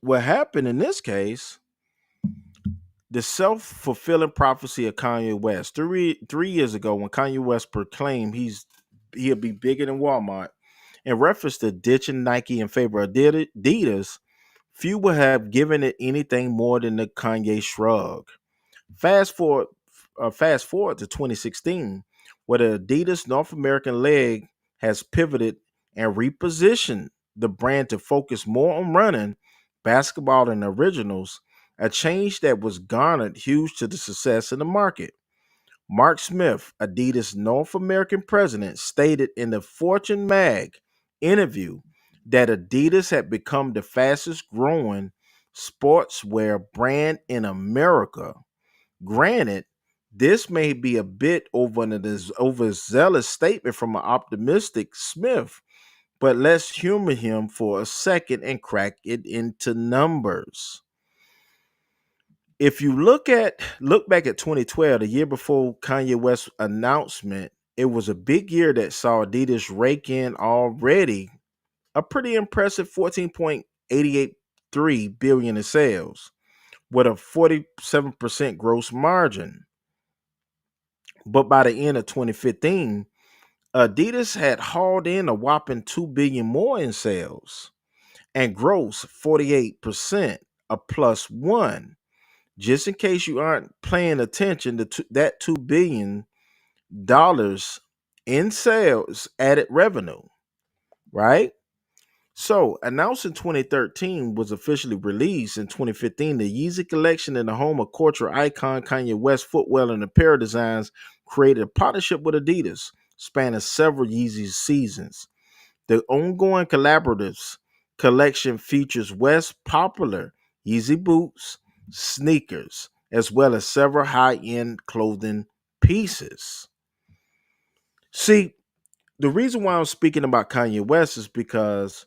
[SPEAKER 1] what happened in this case, the self-fulfilling prophecy of Kanye West. Three years ago, when Kanye West proclaimed he'll be bigger than Walmart, in reference to ditching Nike in favor of Adidas, few would have given it anything more than the Kanye shrug. Fast forward to 2016, where the Adidas North American leg has pivoted and repositioned the brand to focus more on running, basketball, and originals, a change that was garnered huge to the success in the market. Mark Smith, Adidas North American president, stated in the Fortune Mag interview that Adidas had become the fastest growing sportswear brand in America. Granted, this may be a bit overzealous statement from an optimistic Smith, but let's humor him for a second and crack it into numbers. If you look back at 2012, the year before Kanye West's announcement, it was a big year that saw Adidas rake in already a pretty impressive 14.883 billion in sales with a 47% gross margin. But by the end of 2015, Adidas had hauled in a whopping 2 billion more in sales and gross 48%, a plus one. Just in case you aren't paying attention to that $2 billion in sales added revenue, right? So, announced in 2013, was officially released in 2015. The Yeezy collection, in the home of culture icon Kanye West, footwear and apparel designs, created a partnership with Adidas, spanning several Yeezy seasons. The ongoing collaboratives collection features West's popular Yeezy boots, sneakers, as well as several high-end clothing pieces. See, the reason why I'm speaking about Kanye West is because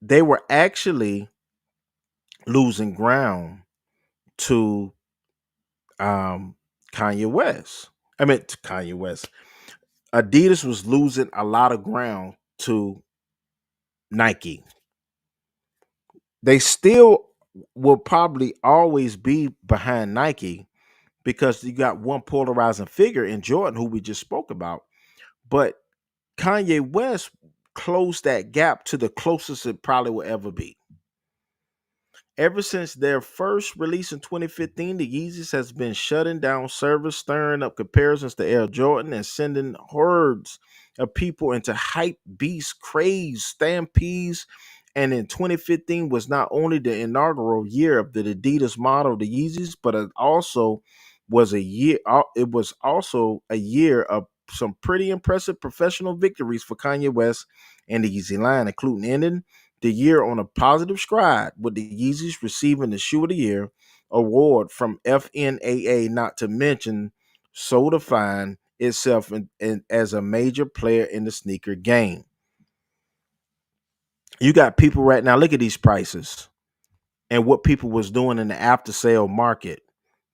[SPEAKER 1] they were actually losing ground to Kanye West. I mean, to Kanye West. Adidas was losing a lot of ground to Nike. They still will probably always be behind Nike because you got one polarizing figure in Jordan, who we just spoke about. But Kanye West closed that gap to the closest it probably will ever be. Ever since their first release in 2015, the Yeezys has been shutting down servers, stirring up comparisons to Air Jordan, and sending hordes of people into hype beast craze stampedes. And in 2015 was not only the inaugural year of the Adidas model, the Yeezys, but it also was a year. It was also a year of some pretty impressive professional victories for Kanye West and the Yeezy line, including ending the year on a positive stride, with the Yeezys receiving the Shoe of the Year award from FNAA, not to mention solidifying itself as a major player in the sneaker game. You got people right now, look at these prices and what people was doing in the after sale market.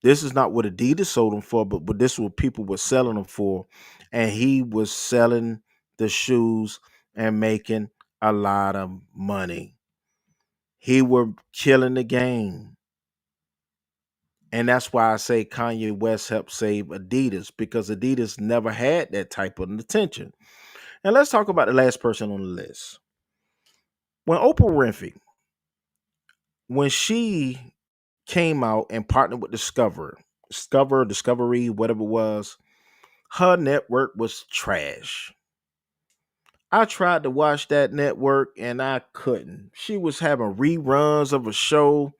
[SPEAKER 1] This is not what Adidas sold them for, but this is what people were selling them for. And he was selling the shoes and making a lot of money. He were killing the game. And that's why I say Kanye West helped save Adidas, because Adidas never had that type of attention. And let's talk about the last person on the list. When Oprah Winfrey, when she came out and partnered with Discovery, whatever it was, her network was trash. I tried to watch that network and I couldn't. She was having reruns of a show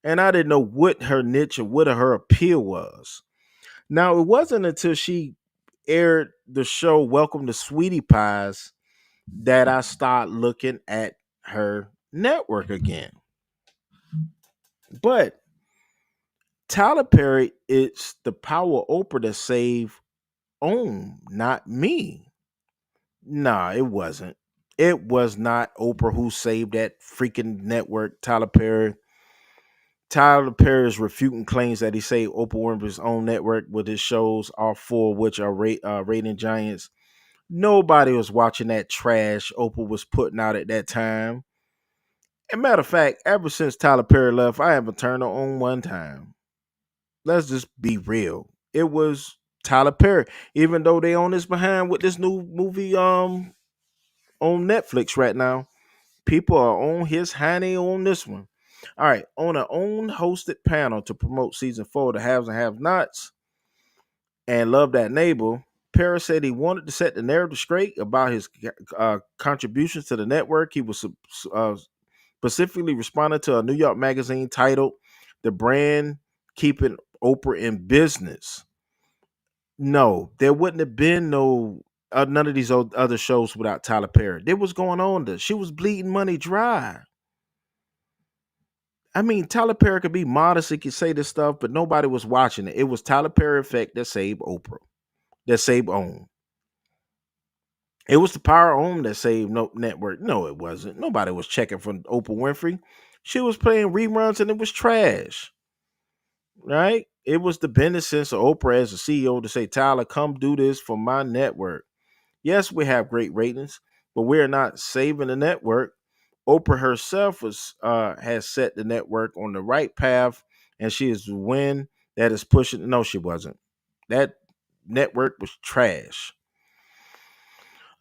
[SPEAKER 1] and I didn't know what her niche or what her appeal was. Now, it wasn't until she aired the show Welcome to Sweetie Pies that I started looking at her network again. But Tyler Perry, it's the power Oprah that saved OWN, not me. Nah, it wasn't. It was not Oprah who saved that freaking network. Tyler Perry is refuting claims that he saved Oprah Winfrey's own network with his shows, all four of which are rating giants. Nobody was watching that trash Oprah was putting out at that time. And matter of fact, ever since Tyler Perry left, I haven't turned her on one time. Let's just be real. It was Tyler Perry. Even though they on this behind with this new movie on Netflix right now, people are on his honey on this one. All right, on an own hosted panel to promote season 4, The Haves and Have Nots, and Love That Neighbor, Perry said he wanted to set the narrative straight about his contributions to the network. He was specifically responding to a New York magazine titled "The Brand Keeping Oprah in Business." No, there wouldn't have been none of these other shows without Tyler Perry. There was going on there. She was bleeding money dry. I mean, Tyler Perry could be modest, he could say this stuff, but nobody was watching it. It was Tyler Perry effect that saved Oprah, that saved OWN. It was the power of OWN that saved No Network. No, it wasn't. Nobody was checking for Oprah Winfrey. She was playing reruns and it was trash. Right? It was the business sense of Oprah as a CEO to say, Tyler, come do this for my network. Yes, we have great ratings, but we're not saving the network. Oprah herself has set the network on the right path, and she is the one that is pushing. No, she wasn't. That network was trash.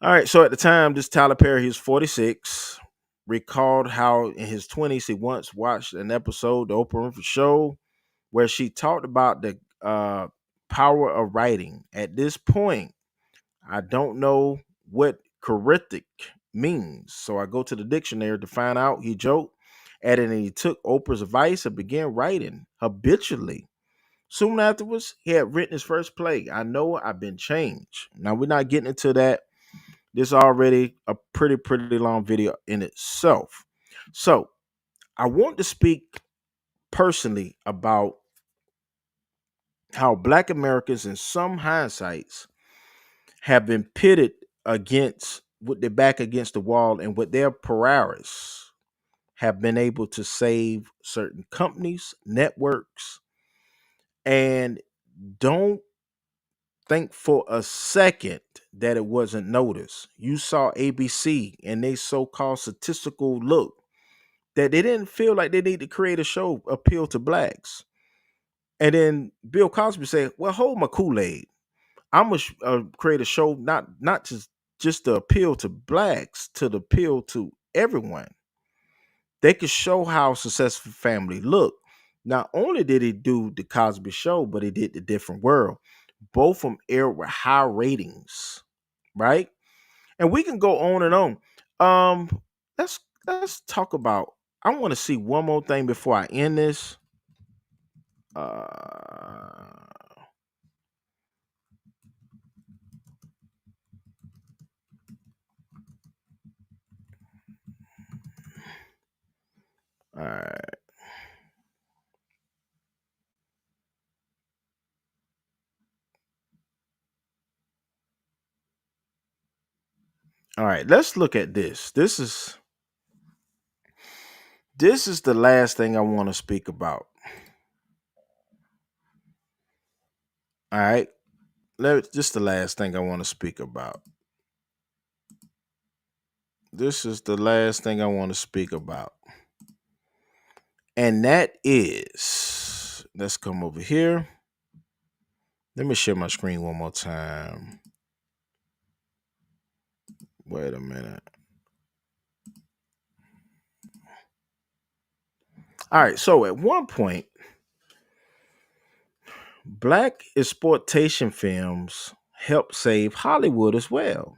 [SPEAKER 1] All right, so at the time, this Tyler Perry, he was 46, recalled how in his 20s he once watched an episode, The Oprah Winfrey Show, where she talked about the power of writing. At this point, I don't know what choretic means, so I go to the dictionary to find out. He joked, adding that he took Oprah's advice and began writing habitually. Soon afterwards, he had written his first play, I Know I've Been Changed. Now, we're not getting into that. This is already a pretty long video in itself. So, I want to speak personally about how Black Americans, in some hindsights, have been pitted against, with their back against the wall, and with their prowess have been able to save certain companies, networks, and don't think for a second that it wasn't noticed. You saw ABC and they so-called statistical look that they didn't feel like they need to create a show appeal to blacks. And then Bill Cosby said, well, hold my Kool-Aid. I'm gonna create a show not just to appeal to blacks, to the appeal to everyone. They could show how a successful family look. Not only did he do the Cosby Show, but he did the Different World. Both of them aired with high ratings, right? And we can go on and on. Um, let's talk about. I want to see one more thing before I end this. All right. All right, let's look at this. This is the last thing I want to speak about. All right. Just the last thing I want to speak about. This is the last thing I want to speak about. And that is, let's come over here. Let me share my screen one more time. Wait a minute. All right, so at one point, black exploitation films helped save Hollywood as well.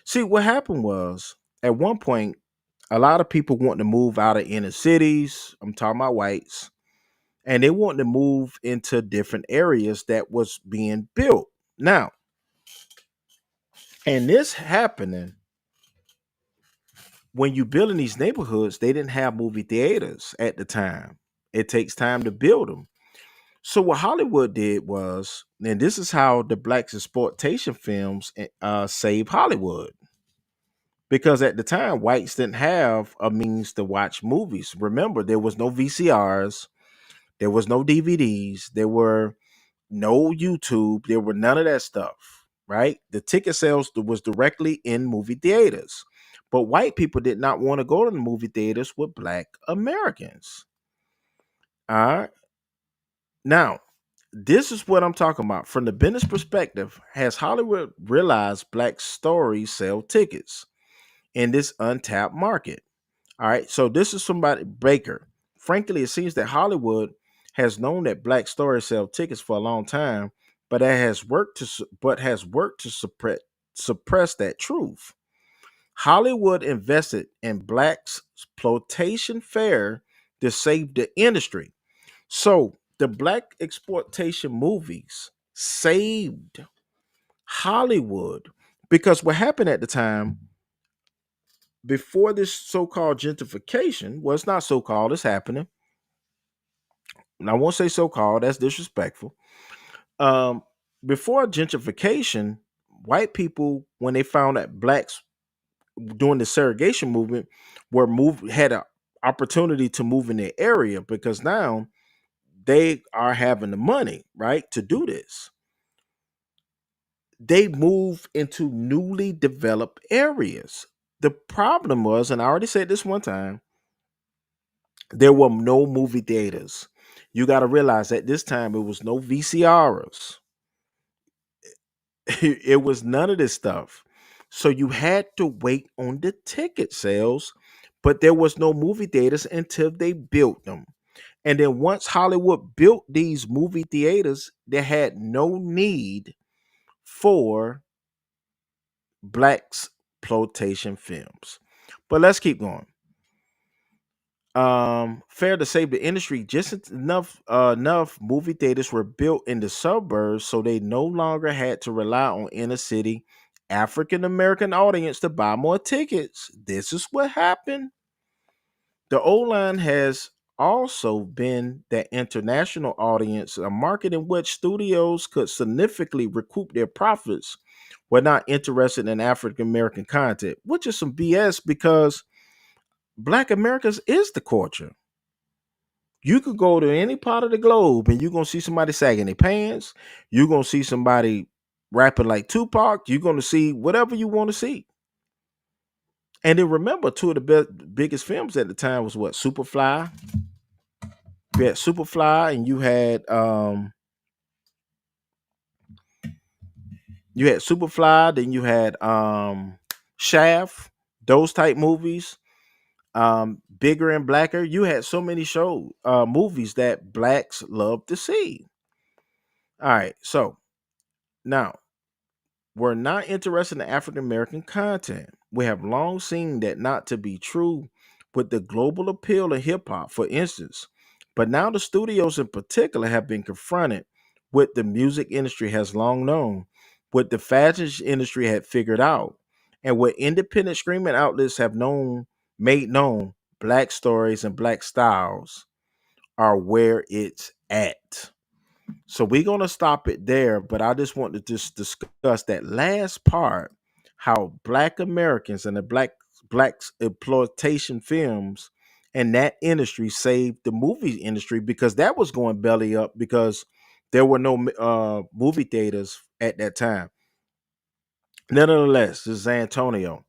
[SPEAKER 1] See, what happened was at one point, a lot of people wanted to move out of inner cities. I'm talking about whites, and they wanted to move into different areas that was being built. Now, and this happening when you build in these neighborhoods, they didn't have movie theaters at the time. It takes time to build them. So what Hollywood did was, and this is how the black exploitation films saved Hollywood. Because at the time, whites didn't have a means to watch movies. Remember, there was no VCRs, there was no DVDs, there were no YouTube, there were none of that stuff, right? The ticket sales was directly in movie theaters. But white people did not want to go to the movie theaters with black Americans. All right. Now, this is what I'm talking about. From the business perspective, has Hollywood realized black stories sell tickets in this untapped market? All right. So this is somebody Baker. Frankly, it seems that Hollywood has known that black stories sell tickets for a long time, but it has worked to suppress that truth. Hollywood invested in black exploitation fair to save the industry. So the black exploitation movies saved Hollywood because what happened at the time before this so-called gentrification, well, it's not so-called, it's happening. And I won't say so-called, that's disrespectful. Um, Before gentrification, white people, when they found that blacks during the segregation movement had an opportunity to move in their area because now they are having the money, right, to do this. They move into newly developed areas. The problem was, and I already said this one time, there were no movie theaters. You got to realize at this time it was no VCRs. It was none of this stuff. So you had to wait on the ticket sales, but there was no movie theaters until they built them. And then once Hollywood built these movie theaters, they had no need for black exploitation films. But let's keep going. Fair to say the industry just enough movie theaters were built in the suburbs so they no longer had to rely on inner city African American audience to buy more tickets. This is what happened. The O line has also been that international audience, a market in which studios could significantly recoup their profits were not interested in African American content, which is some BS because Black Americans is the culture. You could go to any part of the globe and you're gonna see somebody sagging their pants. You're gonna see somebody rapping like Tupac. You're gonna see whatever you want to see. And then remember, two of the biggest films at the time was what Superfly. You had Superfly, and you had Superfly. Then you had Shaft. Those type movies. Bigger and Blacker. You had so many movies that blacks love to see. All right, so now we're not interested in African American content. We have long seen that not to be true with the global appeal of hip hop, for instance. But now the studios in particular have been confronted with the music industry has long known, what the fashion industry had figured out, and what independent streaming outlets have made known, black stories and black styles are where it's at. So we're gonna stop it there, but I just want to just discuss that last part, how Black Americans and the black exploitation films and that industry saved the movie industry because that was going belly up because there were no movie theaters at that time. Nevertheless, this is Antonio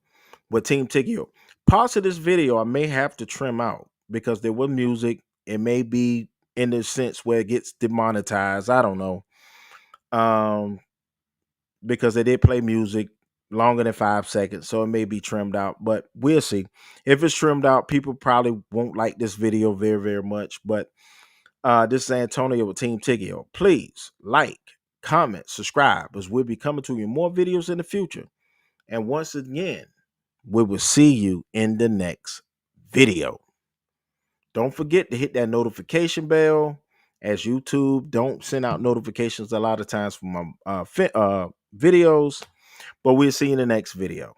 [SPEAKER 1] with Team Tiggio. Parts of this video I may have to trim out because there was music. It may be in the sense where it gets demonetized. I don't know. Because they did play music longer than 5 seconds, so it may be trimmed out, but we'll see. If it's trimmed out, people probably won't like this video very, very much. But this is Antonio with Team Tiggio. Please like, comment, subscribe, as we'll be coming to you more videos in the future. And once again, we will see you in the next video. Don't forget to hit that notification bell, as YouTube don't send out notifications a lot of times for my videos. But we'll see you in the next video.